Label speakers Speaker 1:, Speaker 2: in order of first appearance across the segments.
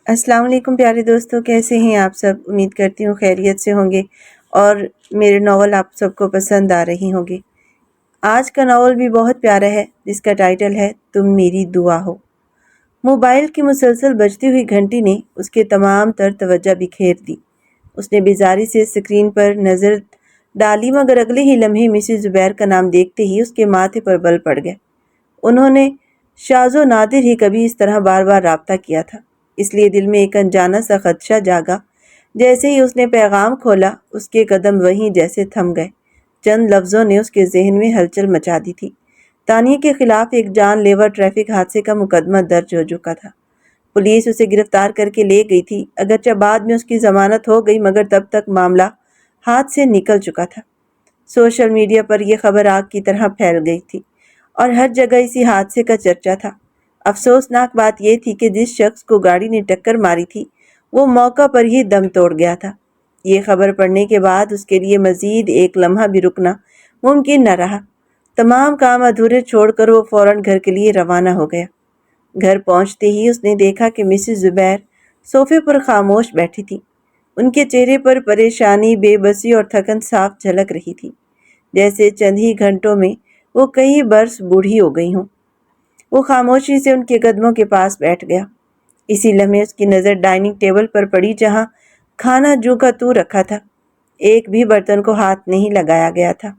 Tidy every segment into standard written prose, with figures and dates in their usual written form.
Speaker 1: السلام علیکم پیارے دوستوں، کیسے ہیں آپ سب؟ امید کرتی ہوں خیریت سے ہوں گے اور میرے ناول آپ سب کو پسند آ رہی ہوں گے۔ آج کا ناول بھی بہت پیارا ہے، جس کا ٹائٹل ہے تم میری دعا ہو۔ موبائل کی مسلسل بجتی ہوئی گھنٹی نے اس کے تمام تر توجہ بکھیر دی۔ اس نے بیزاری سے اسکرین پر نظر ڈالی، مگر اگلے ہی لمحے مسز زبیر کا نام دیکھتے ہی اس کے ماتھے پر بل پڑ گئے۔ انہوں نے شاذ و نادر ہی کبھی اس طرح بار بار رابطہ کیا تھا، اس لیے دل میں ایک انجانا سا خدشہ جاگا۔ جیسے ہی اس نے پیغام کھولا، اس کے قدم وہیں جیسے تھم گئے۔ چند لفظوں نے اس کے ذہن میں ہلچل مچا دی تھی۔ تانیہ کے خلاف ایک جان لیوا ٹریفک حادثے کا مقدمہ درج ہو چکا تھا۔ پولیس اسے گرفتار کر کے لے گئی تھی، اگرچہ بعد میں اس کی ضمانت ہو گئی، مگر تب تک معاملہ ہاتھ سے نکل چکا تھا۔ سوشل میڈیا پر یہ خبر آگ کی طرح پھیل گئی تھی اور ہر جگہ اسی حادثے کا چرچا تھا۔ افسوسناک بات یہ تھی کہ جس شخص کو گاڑی نے ٹکر ماری تھی، وہ موقع پر ہی دم توڑ گیا تھا۔ یہ خبر پڑھنے کے بعد اس کے لیے مزید ایک لمحہ بھی رکنا ممکن نہ رہا۔ تمام کام ادھورے چھوڑ کر وہ فوراً گھر کے لیے روانہ ہو گیا۔ گھر پہنچتے ہی اس نے دیکھا کہ مسز زبیر صوفے پر خاموش بیٹھی تھی۔ ان کے چہرے پر پریشانی، بے بسی اور تھکن صاف جھلک رہی تھی، جیسے چند ہی گھنٹوں میں وہ کئی برس بوڑھی ہو گئی ہوں۔ وہ خاموشی سے ان کے قدموں کے پاس بیٹھ گیا۔ اسی لمحے اس کی نظر ڈائننگ ٹیبل پر پڑی، جہاں کھانا جوں کا توں رکھا تھا۔ ایک بھی برتن کو ہاتھ نہیں لگایا گیا تھا۔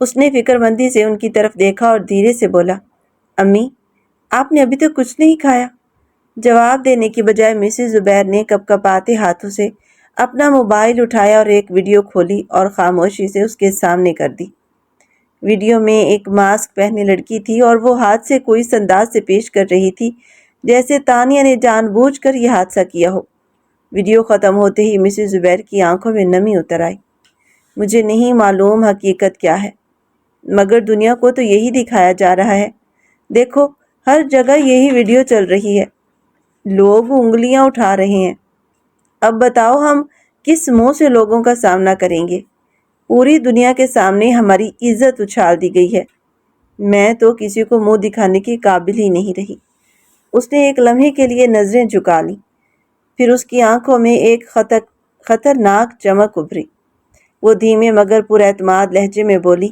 Speaker 1: اس نے فکر مندی سے ان کی طرف دیکھا اور دھیرے سے بولا، امی، آپ نے ابھی تک کچھ نہیں کھایا؟ جواب دینے کی بجائے مسز زبیر نے کپ کپاتے ہاتھوں سے اپنا موبائل اٹھایا اور ایک ویڈیو کھولی اور خاموشی سے اس کے سامنے کر دی۔ ویڈیو میں ایک ماسک پہنے لڑکی تھی اور وہ ہاتھ سے کوئی اس انداز سے پیش کر رہی تھی جیسے تانیہ نے جان بوجھ کر یہ حادثہ کیا ہو۔ ویڈیو ختم ہوتے ہی مسز زبیر کی آنکھوں میں نمی اتر آئی۔ مجھے نہیں معلوم حقیقت کیا ہے، مگر دنیا کو تو یہی دکھایا جا رہا ہے۔ دیکھو، ہر جگہ یہی ویڈیو چل رہی ہے، لوگ انگلیاں اٹھا رہے ہیں۔ اب بتاؤ ہم کس منہ سے لوگوں کا سامنا کریں گے؟ پوری دنیا کے سامنے ہماری عزت اچھال دی گئی ہے۔ میں تو کسی کو منہ دکھانے کے قابل ہی نہیں رہی۔ اس نے ایک لمحے کے لیے نظریں جھکا لیں، پھر اس کی آنکھوں میں ایک خطرناک چمک ابھری۔ وہ دھیمے مگر پراعتماد لہجے میں بولی،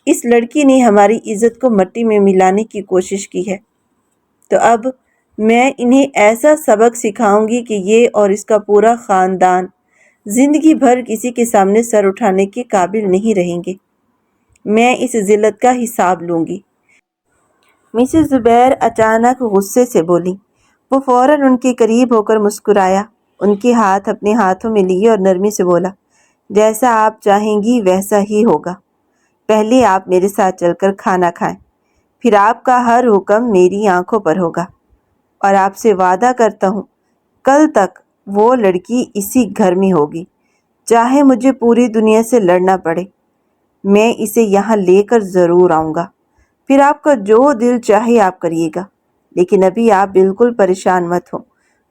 Speaker 1: اس لڑکی نے ہماری عزت کو مٹی میں ملانے کی کوشش کی ہے، تو اب میں انہیں ایسا سبق سکھاؤں گی کہ یہ اور اس کا پورا خاندان زندگی بھر کسی کے سامنے سر اٹھانے کے قابل نہیں رہیں گے۔ میں اس ذلت کا حساب لوں گی۔ مسز زبیر اچانک غصے سے بولی۔ وہ فوراً ان کے قریب ہو کر مسکرایا، ان کے ہاتھ اپنے ہاتھوں میں لیے اور نرمی سے بولا، جیسا آپ چاہیں گی ویسا ہی ہوگا۔ پہلے آپ میرے ساتھ چل کر کھانا کھائیں، پھر آپ کا ہر حکم میری آنکھوں پر ہوگا، اور آپ سے وعدہ کرتا ہوں کل تک وہ لڑکی اسی گھر میں ہوگی، چاہے مجھے پوری دنیا سے لڑنا پڑے۔ میں اسے یہاں لے کر ضرور آؤں گا، پھر آپ کا جو دل چاہے آپ کریے گا، لیکن ابھی آپ بالکل پریشان مت ہو۔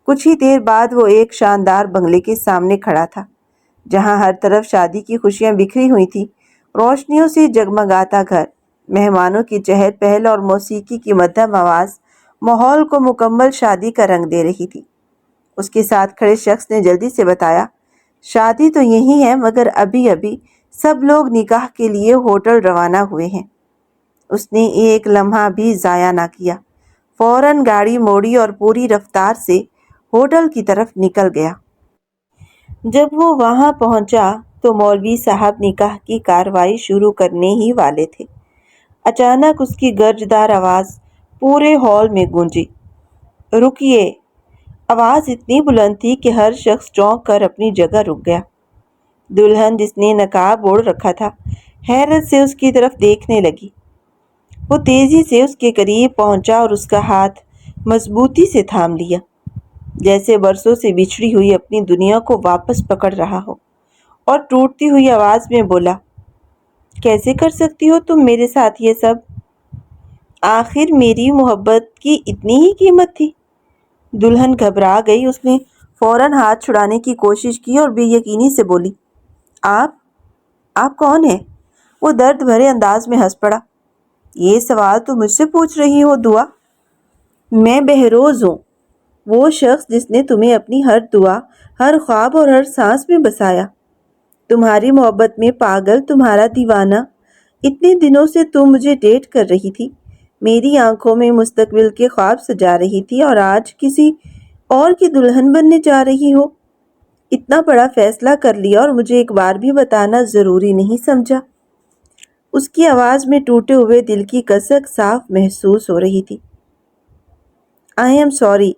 Speaker 1: کچھ ہی دیر بعد وہ ایک شاندار بنگلے کے سامنے کھڑا تھا، جہاں ہر طرف شادی کی خوشیاں بکھری ہوئی تھیں۔ روشنیوں سے جگمگاتا گھر، مہمانوں کی چہل پہل اور موسیقی کی مدھم آواز ماحول کو مکمل شادی کا رنگ دے رہی تھی۔ اس کے ساتھ کھڑے شخص نے جلدی سے بتایا، شادی تو یہی ہے، مگر ابھی ابھی سب لوگ نکاح کے لیے ہوٹل روانہ ہوئے ہیں۔ اس نے ایک لمحہ بھی ضائع نہ کیا، فوراً گاڑی موڑی اور پوری رفتار سے ہوٹل کی طرف نکل گیا۔ جب وہ وہاں پہنچا تو مولوی صاحب نکاح کی کارروائی شروع کرنے ہی والے تھے۔ اچانک اس کی گرجدار آواز پورے ہال میں گونجی، رکیے! آواز اتنی بلند تھی کہ ہر شخص چونک کر اپنی جگہ رک گیا۔ دلہن، جس نے نقاب اوڑھ رکھا تھا، حیرت سے اس کی طرف دیکھنے لگی۔ وہ تیزی سے اس کے قریب پہنچا اور اس کا ہاتھ مضبوطی سے تھام لیا، جیسے برسوں سے بچھڑی ہوئی اپنی دنیا کو واپس پکڑ رہا ہو، اور ٹوٹتی ہوئی آواز میں بولا، کیسے کر سکتی ہو تم میرے ساتھ یہ سب؟ آخر میری محبت کی اتنی ہی قیمت تھی؟ دلہن گھبرا گئی۔ اس نے فوراً ہاتھ چھڑانے کی کوشش کی اور بے یقینی سے بولی، آپ کون ہیں؟ وہ درد بھرے انداز میں ہنس پڑا، یہ سوال تو مجھ سے پوچھ رہی ہو دعا؟ میں بہروز ہوں، وہ شخص جس نے تمہیں اپنی ہر دعا، ہر خواب اور ہر سانس میں بسایا، تمہاری محبت میں پاگل، تمہارا دیوانہ۔ اتنے دنوں سے تم مجھے ڈیٹ کر رہی تھی، میری آنکھوں میں مستقبل کے خواب سجا رہی تھی، اور آج کسی اور کی دلہن بننے جا رہی ہو۔ اتنا بڑا فیصلہ کر لیا اور مجھے ایک بار بھی بتانا ضروری نہیں سمجھا؟ اس کی آواز میں ٹوٹے ہوئے دل کی کسک صاف محسوس ہو رہی تھی۔ I am sorry.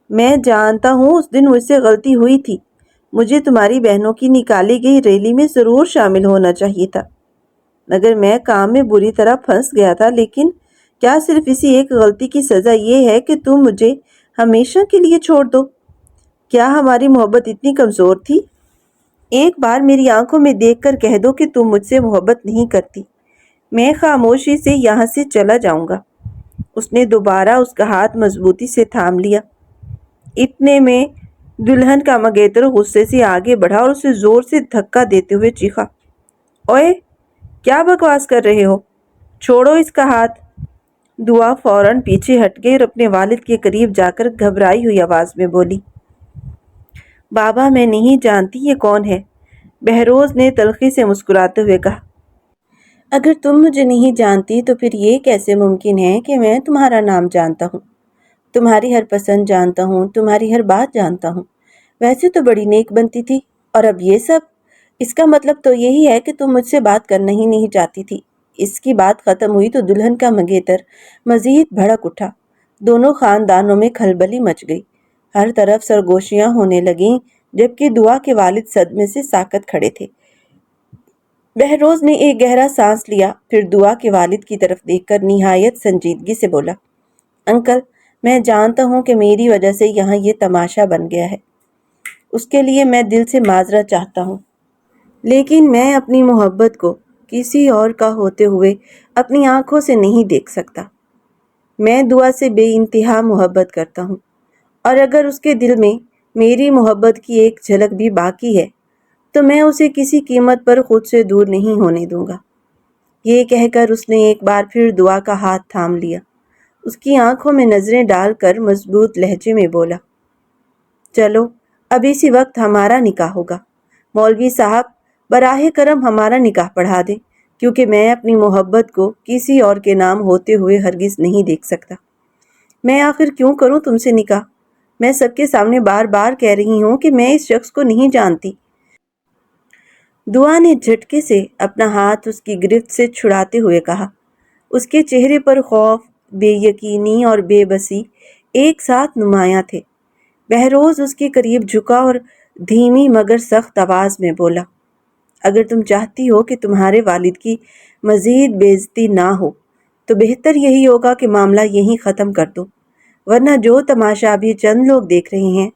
Speaker 1: میں جانتا ہوں اس دن مجھ سے غلطی ہوئی تھی، مجھے تمہاری بہنوں کی نکالی گئی ریلی میں ضرور شامل ہونا چاہیے تھا، مگر میں کام میں بری طرح پھنس گیا تھا۔ لیکن کیا صرف اسی ایک غلطی کی سزا یہ ہے کہ تم مجھے ہمیشہ کے لیے چھوڑ دو؟ کیا ہماری محبت اتنی کمزور تھی؟ ایک بار میری آنکھوں میں دیکھ کر کہہ دو کہ تم مجھ سے محبت نہیں کرتی، میں خاموشی سے یہاں سے چلا جاؤں گا۔ اس نے دوبارہ اس کا ہاتھ مضبوطی سے تھام لیا۔ اتنے میں دلہن کا منگیتر غصے سے آگے بڑھا اور اسے زور سے دھکا دیتے ہوئے چیخا، اوئے کیا بکواس کر رہے ہو؟ چھوڑو اس کا ہاتھ۔ دعا فوراً پیچھے ہٹ گئی اور اپنے والد کے قریب جا کر گھبرائی ہوئی آواز میں بولی، بابا میں نہیں جانتی یہ کون ہے۔ بہروز نے تلخی سے مسکراتے ہوئے کہا، اگر تم مجھے نہیں جانتی تو پھر یہ کیسے ممکن ہے کہ میں تمہارا نام جانتا ہوں، تمہاری ہر پسند جانتا ہوں، تمہاری ہر بات جانتا ہوں۔ ویسے تو بڑی نیک بنتی تھی، اور اب یہ سب؟ اس کا مطلب تو یہی ہے کہ تم مجھ سے بات کرنا ہی نہیں چاہتی تھی۔ اس کی بات ختم ہوئی تو دلہن کا منگیتر مزید بھڑک اٹھا۔ دونوں خاندانوں میں کھلبلی مچ گئی، ہر طرف سرگوشیاں ہونے لگیں، جبکہ دعا کے والد صدمے سے ساکت کھڑے تھے۔ بہروز نے ایک گہرا سانس لیا، پھر دعا کے والد کی طرف دیکھ کر نہایت سنجیدگی سے بولا، انکل، میں جانتا ہوں کہ میری وجہ سے یہاں یہ تماشا بن گیا ہے، اس کے لیے میں دل سے معذرت چاہتا ہوں، لیکن میں اپنی محبت کو کسی اور کا ہوتے ہوئے اپنی آنکھوں سے نہیں دیکھ سکتا۔ میں دعا سے بے انتہا محبت کرتا ہوں، اور اگر اس کے دل میں میری محبت کی ایک جھلک بھی باقی ہے تو میں اسے کسی قیمت پر خود سے دور نہیں ہونے دوں گا۔ یہ کہہ کر اس نے ایک بار پھر دعا کا ہاتھ تھام لیا، اس کی آنکھوں میں نظریں ڈال کر مضبوط لہجے میں بولا، چلو اب اسی وقت ہمارا نکاح ہوگا۔ مولوی صاحب، براہ کرم ہمارا نکاح پڑھا دیں، کیونکہ میں اپنی محبت کو کسی اور کے نام ہوتے ہوئے ہرگز نہیں دیکھ سکتا۔ میں آخر کیوں کروں تم سے نکاح؟ میں سب کے سامنے بار بار کہہ رہی ہوں کہ میں اس شخص کو نہیں جانتی۔ دعا نے جھٹکے سے اپنا ہاتھ اس کی گرفت سے چھڑاتے ہوئے کہا۔ اس کے چہرے پر خوف، بے یقینی اور بے بسی ایک ساتھ نمایاں تھے۔ بہروز اس کے قریب جھکا اور دھیمی مگر سخت آواز میں بولا، اگر تم چاہتی ہو کہ تمہارے والد کی مزید بے عزتی نہ ہو تو بہتر یہی ہوگا کہ معاملہ یہیں ختم کر دو، ورنہ جو تماشا ابھی چند لوگ دیکھ رہے ہیں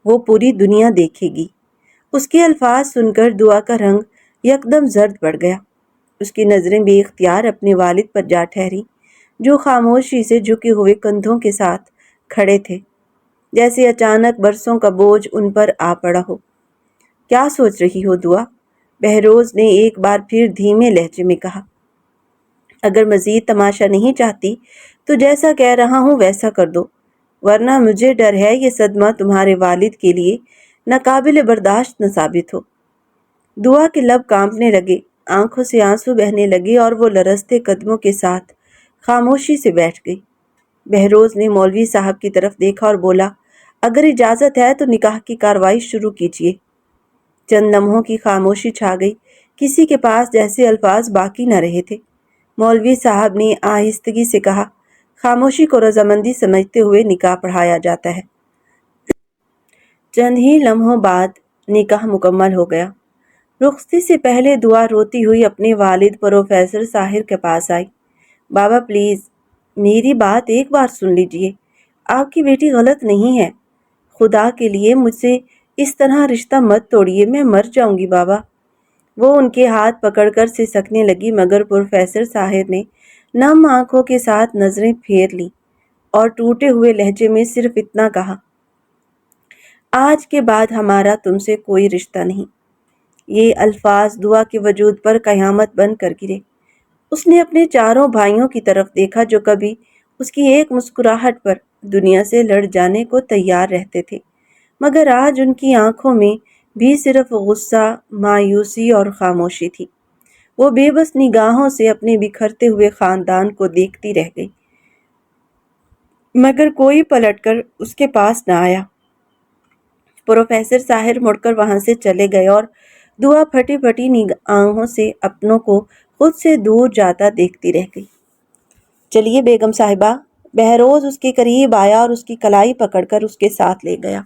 Speaker 1: وہ پوری دنیا دیکھے گی۔ اس کے الفاظ سن کر دعا کا رنگ یکدم زرد پڑ گیا۔ اس کی نظریں بے اختیار اپنے والد پر جا ٹھہری، جو خاموشی سے جھکے ہوئے کندھوں کے ساتھ کھڑے تھے، جیسے اچانک برسوں کا بوجھ ان پر آ پڑا ہو۔ کیا سوچ رہی ہو دعا؟ بہروز نے ایک بار پھر دھیمے لہجے میں کہا۔ اگر مزید تماشا نہیں چاہتی تو جیسا کہہ رہا ہوں ویسا کر دو، ورنہ مجھے ڈر ہے یہ صدمہ تمہارے والد کے لیے ناقابل برداشت نہ ثابت ہو۔ دعا کے لب کانپنے لگے، آنکھوں سے آنسو بہنے لگے اور وہ لرزتے قدموں کے ساتھ خاموشی سے بیٹھ گئی۔ بہروز نے مولوی صاحب کی طرف دیکھا اور بولا، اگر اجازت ہے تو نکاح کی کارروائی شروع کیجیے۔ چند لمحوں کی خاموشی چھا گئی، کسی کے پاس جیسے الفاظ باقی نہ رہے تھے۔ مولوی صاحب نے آہستگی سے کہا، خاموشی کو رضامندی سمجھتے ہوئے نکاح پڑھایا جاتا ہے۔ چند ہی لمحوں بعد نکاح مکمل ہو گیا۔ رخصتی سے پہلے دعا روتی ہوئی اپنے والد پروفیسر ساحر کے پاس آئی۔ بابا پلیز میری بات ایک بار سن لیجئے، آپ کی بیٹی غلط نہیں ہے، خدا کے لیے مجھ سے اس طرح رشتہ مت توڑیے، میں مر جاؤں گی بابا۔ وہ ان کے ہاتھ پکڑ کر سسکنے لگی، مگر پروفیسر ساحر نے نم آنکھوں کے ساتھ نظریں پھیر لیں اور ٹوٹے ہوئے لہجے میں صرف اتنا کہا، آج کے بعد ہمارا تم سے کوئی رشتہ نہیں۔ یہ الفاظ دعا کے وجود پر قیامت بن کر گرے۔ اس نے اپنے چاروں بھائیوں کی طرف دیکھا جو کبھی اس کی ایک مسکراہٹ پر دنیا سے لڑ جانے کو تیار رہتے تھے، مگر آج ان کی آنکھوں میں بھی صرف غصہ، مایوسی اور خاموشی تھی۔ وہ بے بس نگاہوں سے اپنے بکھرتے ہوئے خاندان کو دیکھتی رہ گئی، مگر کوئی پلٹ کر اس کے پاس نہ آیا۔ پروفیسر ساحر مڑ کر وہاں سے چلے گئے اور دعا پھٹی پھٹی نگاہوں سے اپنوں کو خود سے دور جاتا دیکھتی رہ گئی۔ چلیے بیگم صاحبہ۔ بہروز اس کے قریب آیا اور اس کی کلائی پکڑ کر اس کے ساتھ لے گیا۔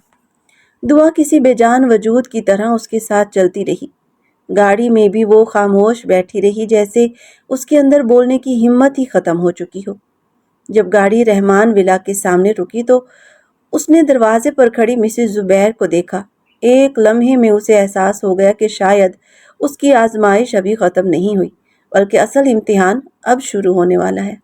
Speaker 1: دعا کسی بے جان وجود کی طرح اس کے ساتھ چلتی رہی۔ گاڑی میں بھی وہ خاموش بیٹھی رہی، جیسے اس کے اندر بولنے کی ہمت ہی ختم ہو چکی ہو۔ جب گاڑی رحمان ولا کے سامنے رکی تو اس نے دروازے پر کھڑی مسز زبیر کو دیکھا۔ ایک لمحے میں اسے احساس ہو گیا کہ شاید اس کی آزمائش ابھی ختم نہیں ہوئی، بلکہ اصل امتحان اب شروع ہونے والا ہے۔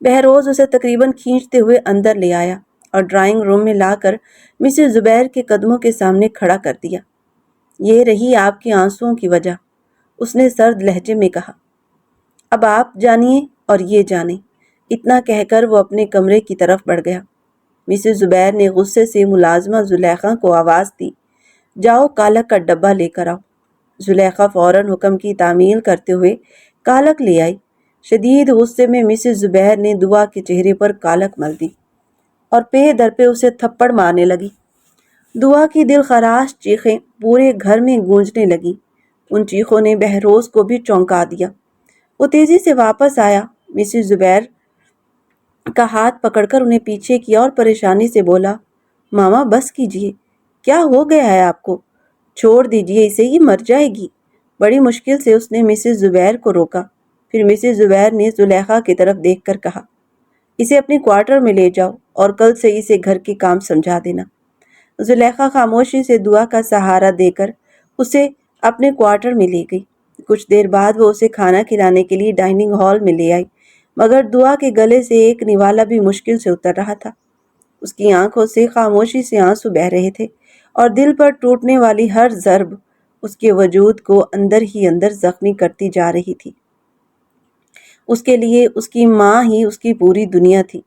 Speaker 1: بہروز اسے تقریباً کھینچتے ہوئے اندر لے آیا اور ڈرائنگ روم میں لا کر مسز زبیر کے قدموں کے سامنے کھڑا کر دیا۔ یہ رہی آپ کے آنسوؤں کی وجہ، اس نے سرد لہجے میں کہا۔ اب آپ جانیے اور یہ جانیں۔ اتنا کہہ کر وہ اپنے کمرے کی طرف بڑھ گیا۔ مسز زبیر نے غصے سے ملازمہ زلیخا کو آواز دی، جاؤ کالک کا ڈبہ لے کر آؤ۔ زلیخا فوراً حکم کی تعمیل کرتے ہوئے کالک لے آئی۔ شدید غصے میں مسز زبیر نے دعا کے چہرے پر کالک مل دی اور پے در پہ اسے تھپڑ مارنے لگی۔ دعا کی دل خراش چیخیں پورے گھر میں گونجنے لگی۔ ان چیخوں نے بہروز کو بھی چونکا دیا۔ وہ تیزی سے واپس آیا، مسز زبیر کا ہاتھ پکڑ کر انہیں پیچھے کیا اور پریشانی سے بولا، ماما بس کیجیے، کیا ہو گیا ہے آپ کو؟ چھوڑ دیجیے اسے، یہ مر جائے گی۔ بڑی مشکل سے اس نے مسز زبیر کو روکا۔ پھر مسز زبیر نے زلیخا کی طرف دیکھ کر کہا، اسے اپنے کوارٹر میں لے جاؤ اور کل سے اسے گھر کے کام سمجھا دینا۔ زلیخا خاموشی سے دعا کا سہارا دے کر اسے اپنے کوارٹر میں لے گئی۔ کچھ دیر بعد وہ اسے کھانا کھلانے کے لیے ڈائننگ ہال میں لے آئی، مگر دعا کے گلے سے ایک نوالا بھی مشکل سے اتر رہا تھا۔ اس کی آنکھوں سے خاموشی سے آنسو بہہ رہے تھے اور دل پر ٹوٹنے والی ہر ضرب اس کے وجود کو اندر ہی اندر زخمی کرتی جا رہی تھی۔ اس کے لیے اس کی ماں ہی اس کی پوری دنیا تھی۔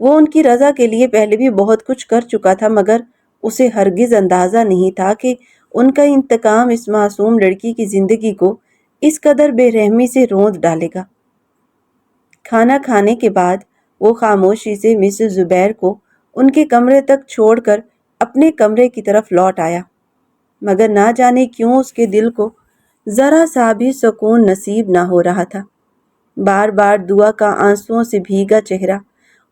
Speaker 1: وہ ان کی رضا کے لیے پہلے بھی بہت کچھ کر چکا تھا، مگر اسے ہرگز اندازہ نہیں تھا کہ ان کا انتقام اس معصوم لڑکی کی زندگی کو اس قدر بے رحمی سے روند ڈالے گا۔ کھانا کھانے کے بعد وہ خاموشی سے مسز زبیر کو ان کے کمرے تک چھوڑ کر اپنے کمرے کی طرف لوٹ آیا، مگر نہ جانے کیوں اس کے دل کو ذرا سا بھی سکون نصیب نہ ہو رہا تھا۔ بار بار دعا کا آنسوؤں سے بھیگا چہرہ،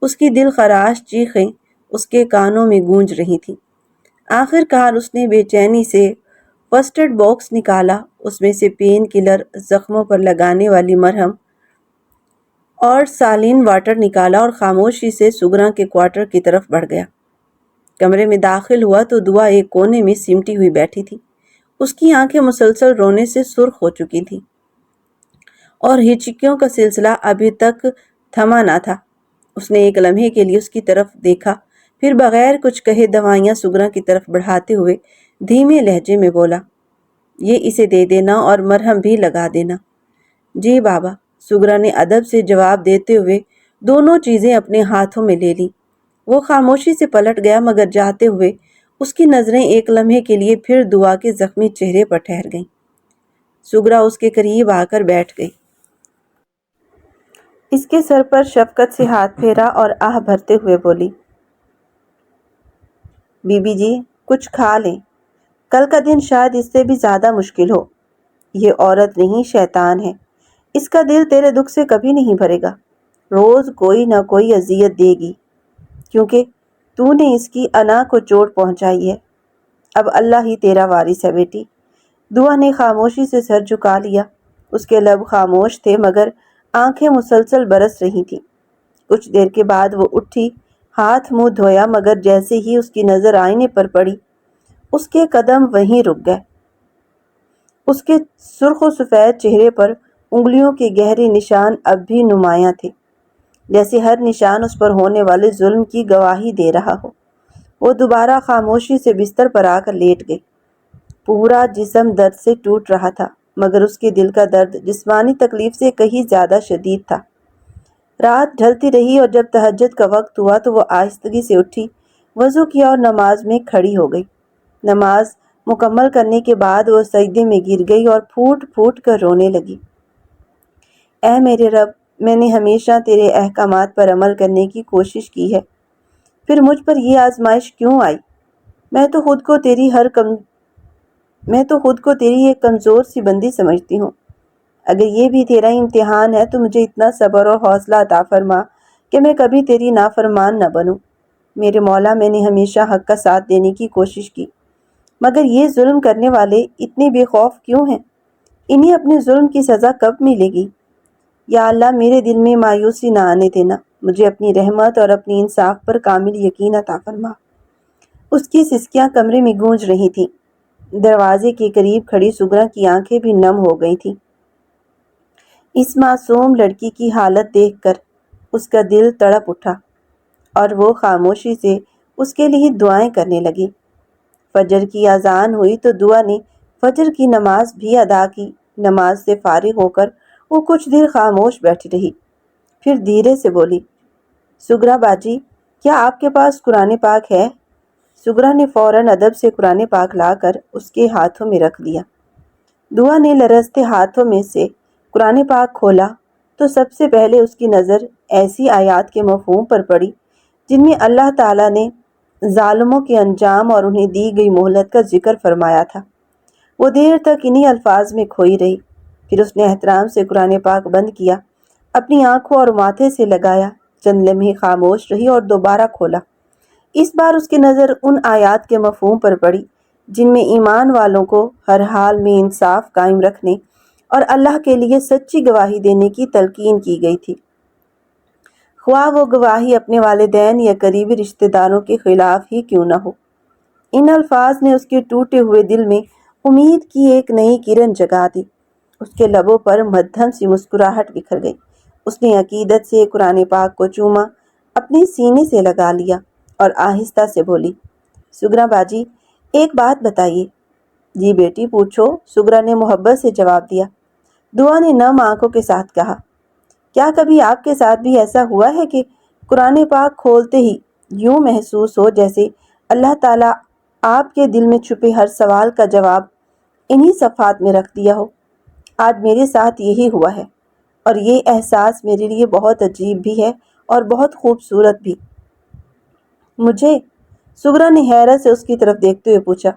Speaker 1: اس کی دل خراش چیخیں اس کے کانوں میں گونج رہی تھیں۔ آخر کار اس نے بے چینی سے فرسٹ ایڈ باکس نکالا، اس میں سے پین کلر، زخموں پر لگانے والی مرہم اور سالین واٹر نکالا اور خاموشی سے سگراں کے کوارٹر کی طرف بڑھ گیا۔ کمرے میں داخل ہوا تو دعا ایک کونے میں سمٹی ہوئی بیٹھی تھی۔ اس کی آنکھیں مسلسل رونے سے سرخ ہو چکی تھیں اور ہچکیوں کا سلسلہ ابھی تک تھما نہ تھا۔ اس نے ایک لمحے کے لیے اس کی طرف دیکھا، پھر بغیر کچھ کہے دوائیاں سگراں کی طرف بڑھاتے ہوئے دھیمے لہجے میں بولا، یہ اسے دے دینا اور مرہم بھی لگا دینا۔ جی بابا، سگراں نے ادب سے جواب دیتے ہوئے دونوں چیزیں اپنے ہاتھوں میں لے لی۔ وہ خاموشی سے پلٹ گیا، مگر جاتے ہوئے اس کی نظریں ایک لمحے کے لیے پھر دعا کے زخمی چہرے پر ٹھہر گئیں۔ سگرا اس کے قریب آ کر بیٹھ گئی۔ اس کے سر پر شفقت سے ہاتھ پھیرا اور آہ بھرتے ہوئے بولی، بی بی جی کچھ کھا لیں، کل کا دن شاید اس سے بھی زیادہ مشکل ہو۔ یہ عورت نہیں، شیطان ہے، اس کا دل تیرے دکھ سے کبھی نہیں بھرے گا، روز کوئی نہ کوئی اذیت دے گی، کیونکہ تو نے اس کی انا کو چوٹ پہنچائی ہے۔ اب اللہ ہی تیرا وارث ہے بیٹی۔ دعا نے خاموشی سے سر جھکا لیا۔ اس کے لب خاموش تھے، مگر آنکھیں مسلسل برس رہی تھیں۔ کچھ دیر کے بعد وہ اٹھی، ہاتھ منہ دھویا، مگر جیسے ہی اس کی نظر آئینے پر پڑی، اس کے قدم وہیں رک گئے۔ اس کے سرخ و سفید چہرے پر انگلیوں کے گہرے نشان اب بھی نمایاں تھے، جیسے ہر نشان اس پر ہونے والے ظلم کی گواہی دے رہا ہو۔ وہ دوبارہ خاموشی سے بستر پر آ کر لیٹ گئی۔ پورا جسم درد سے ٹوٹ رہا تھا، مگر اس کے دل کا درد جسمانی تکلیف سے کہیں زیادہ شدید تھا۔ رات ڈھلتی رہی اور جب تہجد کا وقت ہوا تو وہ آہستگی سے اٹھی، وضو کیا اور نماز میں کھڑی ہو گئی۔ نماز مکمل کرنے کے بعد وہ سجدے میں گر گئی اور پھوٹ پھوٹ کر رونے لگی۔ اے میرے رب، میں نے ہمیشہ تیرے احکامات پر عمل کرنے کی کوشش کی ہے، پھر مجھ پر یہ آزمائش کیوں آئی؟ میں تو خود کو تیری ایک کمزور سی بندی سمجھتی ہوں۔ اگر یہ بھی تیرا امتحان ہے تو مجھے اتنا صبر اور حوصلہ عطا فرما کہ میں کبھی تیری نافرمان نہ بنوں۔ میرے مولا، میں نے ہمیشہ حق کا ساتھ دینے کی کوشش کی، مگر یہ ظلم کرنے والے اتنے بے خوف کیوں ہیں؟ انہیں اپنے ظلم کی سزا کب ملے گی؟ یا اللہ، میرے دل میں مایوسی نہ آنے دینا، مجھے اپنی رحمت اور اپنی انصاف پر کامل یقین عطا فرما۔ اس کی سسکیاں کمرے میں گونج رہی تھیں۔ دروازے کے قریب کھڑی سگرا کی آنکھیں بھی نم ہو گئی تھیں۔ اس معصوم لڑکی کی حالت دیکھ کر اس کا دل تڑپ اٹھا اور وہ خاموشی سے اس کے لیے دعائیں کرنے لگی۔ فجر کی اذان ہوئی تو دعا نے فجر کی نماز بھی ادا کی۔ نماز سے فارغ ہو کر وہ کچھ دیر خاموش بیٹھی رہی، پھر دھیرے سے بولی، سگرا باجی، کیا آپ کے پاس قرآن پاک ہے؟ سگرا نے فوراً ادب سے قرآن پاک لا کر اس کے ہاتھوں میں رکھ دیا۔ دعا نے لرزتے ہاتھوں میں سے قرآن پاک کھولا تو سب سے پہلے اس کی نظر ایسی آیات کے مفہوم پر پڑی جن میں اللہ تعالیٰ نے ظالموں کے انجام اور انہیں دی گئی مہلت کا ذکر فرمایا تھا۔ وہ دیر تک انہی الفاظ میں کھوئی رہی، پھر اس نے احترام سے قرآن پاک بند کیا، اپنی آنکھوں اور ماتھے سے لگایا، چند لمحے خاموش رہی اور دوبارہ کھولا۔ اس بار اس کی نظر ان آیات کے مفہوم پر پڑی جن میں ایمان والوں کو ہر حال میں انصاف قائم رکھنے اور اللہ کے لیے سچی گواہی دینے کی تلقین کی گئی تھی، خواہ وہ گواہی اپنے والدین یا قریبی رشتہ داروں کے خلاف ہی کیوں نہ ہو۔ ان الفاظ نے اس کے ٹوٹے ہوئے دل میں امید کی ایک نئی کرن جگا دی۔ اس کے لبوں پر مدھم سی مسکراہٹ بکھر گئی۔ اس نے عقیدت سے قرآن پاک کو چوما، اپنے سینے سے لگا لیا اور آہستہ سے بولی، سگرا باجی، ایک بات بتائیے۔ جی بیٹی، پوچھو، سگرا نے محبت سے جواب دیا۔ دعا نے نم آنکھوں کے ساتھ کہا، کیا کبھی آپ کے ساتھ بھی ایسا ہوا ہے کہ قرآن پاک کھولتے ہی یوں محسوس ہو جیسے اللہ تعالیٰ آپ کے دل میں چھپے ہر سوال کا جواب انہی صفحات میں رکھ دیا ہو؟ آج میرے ساتھ یہی ہوا ہے، اور یہ احساس میرے لیے بہت عجیب بھی ہے اور بہت خوبصورت بھی۔ مجھے؟ سگرا نے حیرت سے اس کی طرف دیکھتے ہوئے پوچھا۔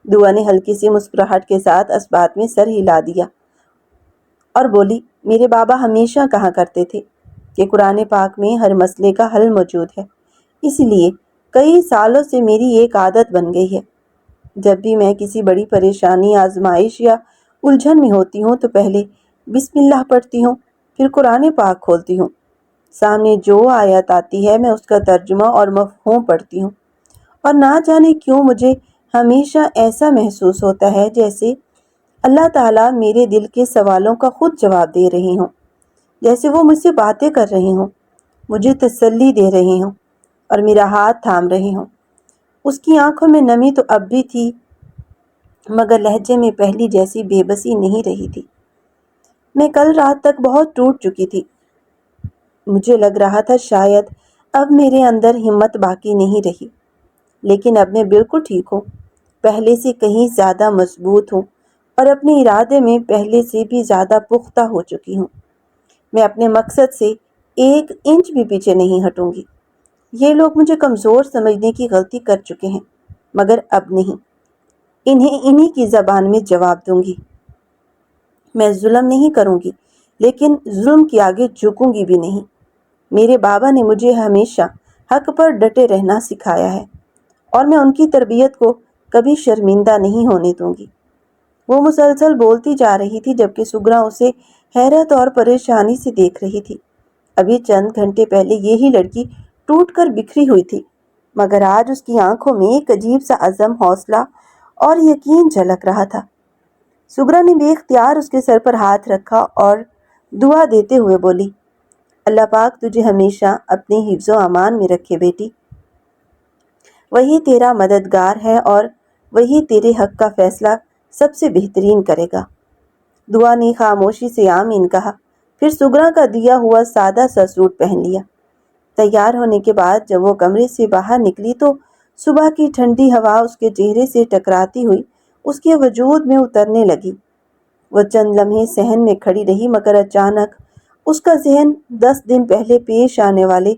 Speaker 1: دعا نے ہلکی سی مسکراہٹ کے ساتھ اسبات میں سر ہلا دیا اور بولی، میرے بابا ہمیشہ کہا کرتے تھے کہ قرآن پاک میں ہر مسئلے کا حل موجود ہے، اس لیے کئی سالوں سے میری ایک عادت بن گئی ہے۔ جب بھی میں کسی بڑی پریشانی، آزمائش یا الجھن میں ہوتی ہوں تو پہلے بسم اللہ پڑھتی ہوں، پھر قرآن پاک کھولتی ہوں۔ سامنے جو آیت آتی ہے میں اس کا ترجمہ اور مفہوم پڑھتی ہوں، اور نہ جانے کیوں مجھے ہمیشہ ایسا محسوس ہوتا ہے جیسے اللہ تعالیٰ میرے دل کے سوالوں کا خود جواب دے رہے ہوں، جیسے وہ مجھ سے باتیں کر رہے ہوں، مجھے تسلی دے رہے ہوں اور میرا ہاتھ تھام رہے ہوں۔ اس کی آنکھوں میں نمی تو اب بھی تھی، مگر لہجے میں پہلی جیسی بے بسی نہیں رہی تھی۔ میں کل رات تک بہت ٹوٹ چکی تھی۔ مجھے لگ رہا تھا شاید اب میرے اندر ہمت باقی نہیں رہی، لیکن اب میں بالکل ٹھیک ہوں، پہلے سے کہیں زیادہ مضبوط ہوں اور اپنے ارادے میں پہلے سے بھی زیادہ پختہ ہو چکی ہوں۔ میں اپنے مقصد سے ایک انچ بھی پیچھے نہیں ہٹوں گی۔ یہ لوگ مجھے کمزور سمجھنے کی غلطی کر چکے ہیں، مگر اب نہیں، انہیں انہی کی زبان میں جواب دوں گی۔ میں ظلم نہیں کروں گی، لیکن ظلم کے آگے جھکوں گی بھی نہیں۔ میرے بابا نے مجھے ہمیشہ حق پر ڈٹے رہنا سکھایا ہے، اور میں ان کی تربیت کو کبھی شرمندہ نہیں ہونے دوں گی۔ وہ مسلسل بولتی جا رہی تھی جبکہ سگرا اسے حیرت اور پریشانی سے دیکھ رہی تھی۔ ابھی چند گھنٹے پہلے یہی لڑکی ٹوٹ کر بکھری ہوئی تھی، مگر آج اس کی آنکھوں میں ایک عجیب سا عزم، حوصلہ اور یقین جھلک رہا تھا۔ سگرا نے بے اختیار اس کے سر پر ہاتھ رکھا اور دعا دیتے ہوئے بولی، اللہ پاک تجھے ہمیشہ اپنے حفظ و امان میں رکھے بیٹی، وہی تیرا مددگار ہے اور وہی تیرے حق کا فیصلہ سب سے بہترین کرے گا۔ دعا نے خاموشی سے آمین کہا، پھر سگرا کا دیا ہوا سادہ سا سوٹ پہن لیا۔ تیار ہونے کے بعد جب وہ کمرے سے باہر نکلی تو صبح کی ٹھنڈی ہوا اس کے چہرے سے ٹکراتی ہوئی اس کے وجود میں اترنے لگی۔ وہ چند لمحے صحن میں کھڑی رہی، مگر اچانک اس کا ذہن 10 دن پہلے پیش آنے والے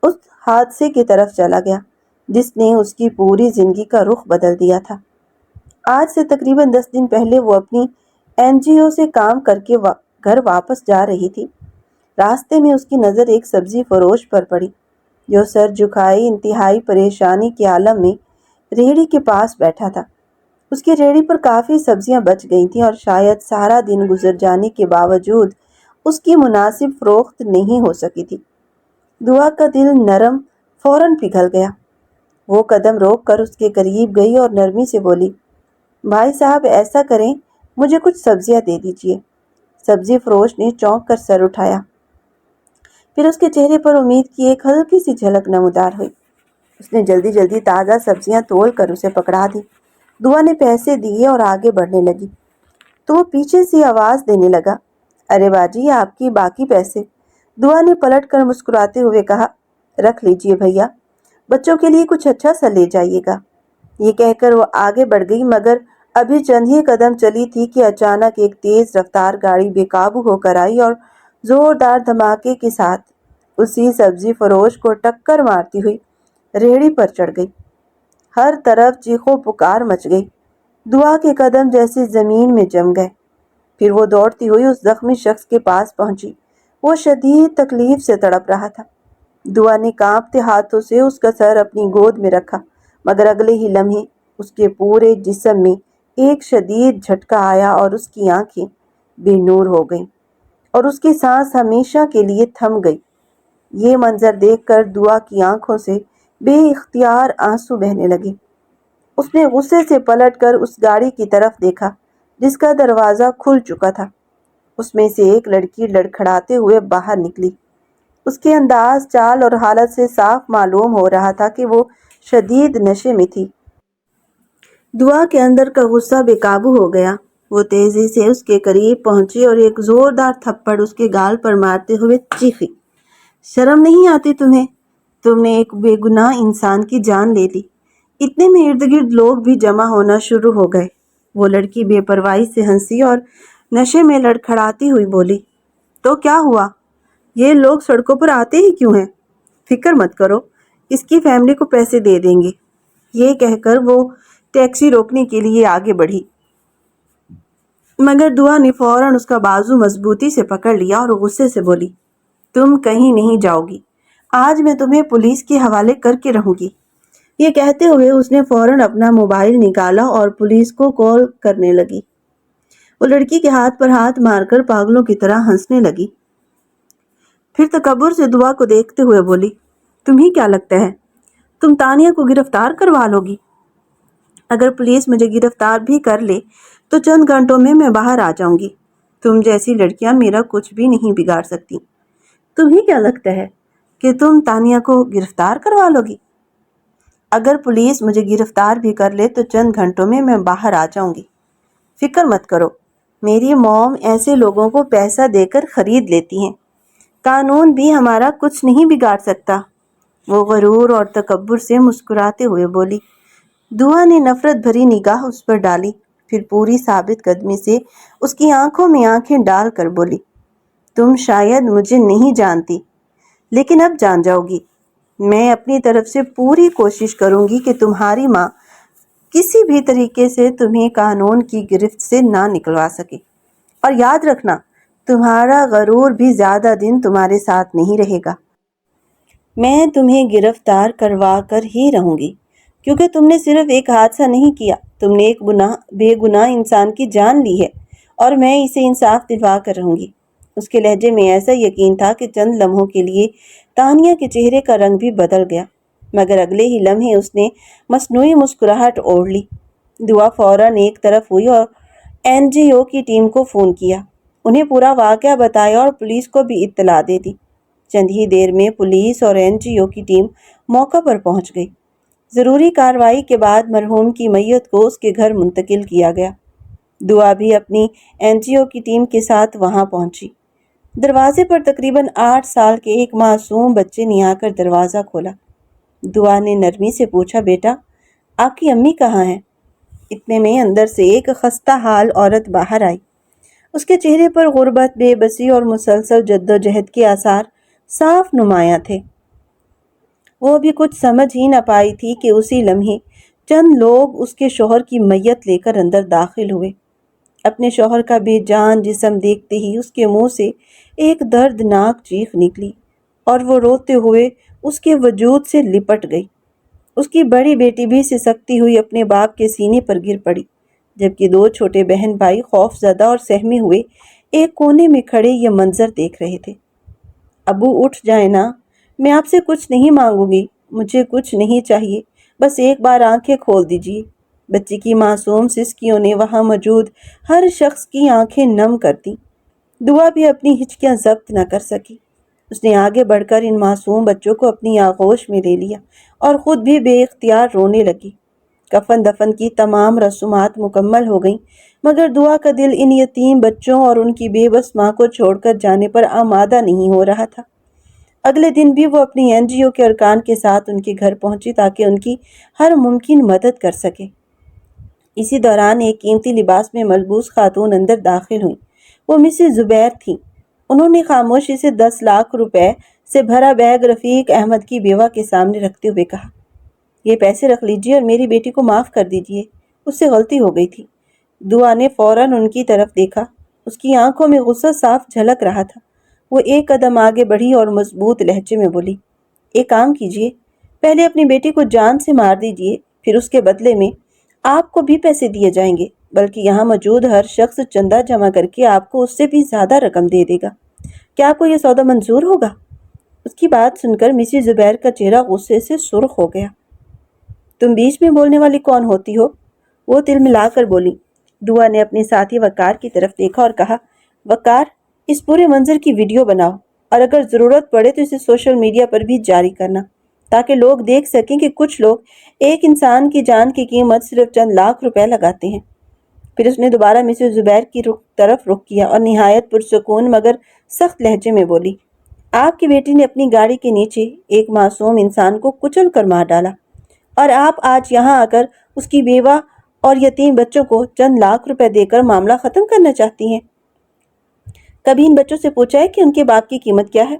Speaker 1: اس حادثے کی طرف چلا گیا جس نے اس کی پوری زندگی کا رخ بدل دیا تھا۔ آج سے تقریباً 10 دن پہلے وہ اپنی NGO سے کام کر کے گھر واپس جا رہی تھی۔ راستے میں اس کی نظر ایک سبزی فروش پر پڑی جو سر جھکائے انتہائی پریشانی کے عالم میں ریہڑی کے پاس بیٹھا تھا۔ اس کی ریہڑی پر کافی سبزیاں بچ گئی تھیں اور شاید سارا دن گزر جانے کے باوجود اس کی مناسب فروخت نہیں ہو سکی تھی۔ دعا کا دل نرم فوراً پگھل گیا۔ وہ قدم روک کر اس کے قریب گئی اور نرمی سے بولی، بھائی صاحب ایسا کریں، مجھے کچھ سبزیاں دے دیجیے۔ سبزی فروش نے چونک کر سر اٹھایا، پھر اس کے چہرے پر امید کی ایک ہلکی سی جھلک نمودار ہوئی۔ اس نے جلدی جلدی تازہ سبزیاں تول کر اسے پکڑا دی۔ دعا نے پیسے دیے اور آگے بڑھنے لگی تو وہ پیچھے سے آواز دینے لگا، ارے باجی آپ کی باقی پیسے۔ دعا نے پلٹ کر مسکراتے ہوئے کہا، رکھ لیجئے بھیا، بچوں کے لیے کچھ اچھا سا لے جائیے گا۔ یہ کہہ کر وہ آگے بڑھ گئی، مگر ابھی چند ہی قدم چلی تھی کہ اچانک ایک تیز رفتار گاڑی بے قابو ہو کر آئی اور زوردار دھماکے کے ساتھ اسی سبزی فروش کو ٹکر مارتی ہوئی ریہڑی پر چڑھ گئی۔ ہر طرف چیخو پکار مچ گئی۔ دعا کے قدم جیسے زمین میں جم گئے۔ پھر وہ دوڑتی ہوئی اس زخمی شخص کے پاس پہنچی۔ وہ شدید تکلیف سے تڑپ رہا تھا۔ دعا نے کانپتے ہاتھوں سے اس کا سر اپنی گود میں رکھا، مگر اگلے ہی لمحے اس کے پورے جسم میں ایک شدید جھٹکا آیا اور اس کی آنکھیں بے نور ہو گئیں اور اس کی سانس ہمیشہ کے لیے تھم گئی۔ یہ منظر دیکھ کر دعا کی آنکھوں سے بے اختیار آنسو بہنے لگے۔ اس نے غصے سے پلٹ کر اس گاڑی کی طرف دیکھا جس کا دروازہ کھل چکا تھا۔ اس میں سے ایک لڑکی لڑکھڑاتے ہوئے باہر نکلی۔ اس کے انداز، چال اور حالت سے صاف معلوم ہو رہا تھا کہ وہ شدید نشے میں تھی۔ دعا کے اندر کا غصہ بے قابو ہو گیا۔ وہ تیزی سے اس کے قریب پہنچی اور ایک زوردار تھپڑ اس کے گال پر مارتے ہوئے چیخی، شرم نہیں آتی تمہیں؟ تم نے ایک بے گناہ انسان کی جان لے لی۔ اتنے میں ارد گرد لوگ بھی جمع ہونا شروع ہو گئے۔ وہ لڑکی بے پرواہی سے ہنسی اور نشے میں لڑکھڑاتی ہوئی بولی، تو کیا ہوا؟ یہ لوگ سڑکوں پر آتے ہی کیوں ہیں؟ فکر مت کرو، اس کی فیملی کو پیسے دے دیں گے۔ یہ کہہ کر وہ ٹیکسی روکنے کے لیے آگے بڑھی، مگر دعا نے فوراً اس کا بازو مضبوطی سے پکڑ لیا اور غصے سے بولی، تم کہیں نہیں جاؤ گی، آج میں تمہیں پولیس کے حوالے کر کے رہوں گی۔ یہ کہتے ہوئے اس نے فوراً اپنا موبائل نکالا اور پولیس کو کال کرنے لگی۔ وہ لڑکی کے ہاتھ پر ہاتھ مار کر پاگلوں کی طرح ہنسنے لگی، پھر تکبر سے دعا کو دیکھتے ہوئے بولی، تمہیں کیا لگتا ہے تم تانیہ کو گرفتار کروا لو گی؟ اگر پولیس مجھے گرفتار بھی کر لے تو چند گھنٹوں میں باہر آ جاؤں گی۔ تم جیسی لڑکیاں میرا کچھ بھی نہیں بگاڑ سکتی۔ تمہیں کیا لگتا ہے کہ تم تانیہ کو گرفتار کروا لو گی؟ اگر پولیس مجھے گرفتار بھی کر لے تو چند گھنٹوں میں باہر آ جاؤں گی۔ فکر مت کرو، میری موم ایسے لوگوں کو پیسہ دے کر خرید لیتی ہیں۔ قانون بھی ہمارا کچھ نہیں بگاڑ سکتا۔ وہ غرور اور تکبر سے مسکراتے ہوئے بولی۔ دعا نے نفرت بھری نگاہ اس پر ڈالی، پھر پوری ثابت قدمی سے اس کی آنکھوں میں آنکھیں ڈال کر بولی، تم شاید مجھے نہیں جانتی، لیکن اب جان جاؤ گی۔ میں اپنی طرف سے پوری کوشش کروں گی کہ تمہاری ماں کسی بھی طریقے سے تمہیں قانون کی گرفت سے نہ نکلوا سکے، اور یاد رکھنا تمہارا غرور بھی زیادہ دن تمہارے ساتھ نہیں رہے گا۔ میں تمہیں گرفتار کروا کر ہی رہوں گی، کیونکہ تم نے صرف ایک حادثہ نہیں کیا، تم نے ایک بے گناہ انسان کی جان لی ہے، اور میں اسے انصاف دلوا کر رہوں گی۔ اس کے لہجے میں ایسا یقین تھا کہ چند لمحوں کے لیے تانیہ کے چہرے کا رنگ بھی بدل گیا، مگر اگلے ہی لمحے اس نے مصنوعی مسکراہٹ اوڑھ لی۔ دعا فوراً ایک طرف ہوئی اور NGO کی ٹیم کو فون کیا، انہیں پورا واقعہ بتایا اور پولیس کو بھی اطلاع دے دی۔ چند ہی دیر میں پولیس اور NGO کی ٹیم موقع پر پہنچ گئی۔ ضروری کارروائی کے بعد مرحوم کی میت کو اس کے گھر منتقل کیا گیا۔ دعا بھی اپنی NGO کی ٹیم کے ساتھ وہاں پہنچی۔ دروازے پر تقریباً 8 سال کے ایک معصوم بچے نے آ کر دروازہ کھولا۔ دعا نے نرمی سے پوچھا، بیٹا آپ کی امی کہاں ہیں؟ اتنے میں اندر سے ایک خستہ حال عورت باہر آئی۔ اس کے چہرے پر غربت، بے بسی اور مسلسل جدوجہد کے آثار صاف نمایاں تھے۔ وہ ابھی کچھ سمجھ ہی نہ پائی تھی کہ اسی لمحے چند لوگ اس کے شوہر کی میت لے کر اندر داخل ہوئے۔ اپنے شوہر کا بے جان جسم دیکھتے ہی اس کے منہ سے ایک دردناک چیخ نکلی اور وہ روتے ہوئے اس کے وجود سے لپٹ گئی۔ اس کی بڑی بیٹی بھی سسکتی ہوئی اپنے باپ کے سینے پر گر پڑی، جبکہ 2 چھوٹے بہن بھائی خوف زدہ اور سہمے ہوئے ایک کونے میں کھڑے یہ منظر دیکھ رہے تھے۔ ابو اٹھ جائیں نا، میں آپ سے کچھ نہیں مانگوں گی، مجھے کچھ نہیں چاہیے، بس ایک بار آنکھیں کھول دیجیے۔ بچی کی معصوم سسکیوں نے وہاں موجود ہر شخص کی آنکھیں نم کر دیں۔ دعا بھی اپنی ہچکیاں ضبط نہ کر سکی۔ اس نے آگے بڑھ کر ان معصوم بچوں کو اپنی آغوش میں لے لیا اور خود بھی بے اختیار رونے لگی۔ کفن دفن کی تمام رسومات مکمل ہو گئیں، مگر دعا کا دل ان یتیم بچوں اور ان کی بے بس ماں کو چھوڑ کر جانے پر آمادہ نہیں ہو رہا تھا۔ اگلے دن بھی وہ اپنی NGO کے ارکان کے ساتھ ان کے گھر پہنچی تاکہ ان کی ہر ممکن مدد کر سکے۔ اسی دوران ایک قیمتی لباس میں ملبوس خاتون اندر داخل ہوئیں۔ وہ مسز زبیر تھیں۔ انہوں نے خاموشی سے 10 لاکھ روپے سے بھرا بیگ رفیق احمد کی بیوہ کے سامنے رکھتے ہوئے کہا، یہ پیسے رکھ لیجئے اور میری بیٹی کو معاف کر دیجئے، اس سے غلطی ہو گئی تھی۔ دعا نے فوراً ان کی طرف دیکھا۔ اس کی آنکھوں میں غصہ صاف جھلک رہا تھا۔ وہ ایک قدم آگے بڑھی اور مضبوط لہجے میں بولی، ایک کام کیجئے، پہلے اپنی بیٹی کو جان سے مار دیجئے، پھر اس کے بدلے میں آپ کو بھی پیسے دیے جائیں گے، بلکہ یہاں موجود ہر شخص چندہ جمع کر کے آپ کو اس سے بھی زیادہ رقم دے دے گا۔ کیا آپ کو یہ سودا منظور ہوگا؟ اس کی بات سن کر مسز زبیر کا چہرہ غصے سے سرخ ہو گیا۔ تم بیچ میں بولنے والی کون ہوتی ہو؟ وہ تل ملا کر بولی۔ دعا نے اپنے ساتھی وقار کی طرف دیکھا اور کہا، وقار، اس پورے منظر کی ویڈیو بناؤ اور اگر ضرورت پڑے تو اسے سوشل میڈیا پر بھی جاری کرنا، تاکہ لوگ دیکھ سکیں کہ کچھ لوگ ایک انسان کی جان کی قیمت صرف چند لاکھ روپے لگاتے ہیں۔ پھر اس نے دوبارہ مسز زبیر کی طرف رخ کیا اور نہایت پرسکون مگر سخت لہجے میں بولی، آپ کی بیٹی نے اپنی گاڑی کے نیچے ایک معصوم انسان کو کچل کر مار ڈالا اور آپ آج یہاں آ کر اس کی بیوہ اور یتیم بچوں کو چند لاکھ روپے دے کر معاملہ ختم کرنا چاہتی ہیں۔ کبھی ان بچوں سے پوچھا ہے کہ ان کے باپ کی قیمت کیا ہے؟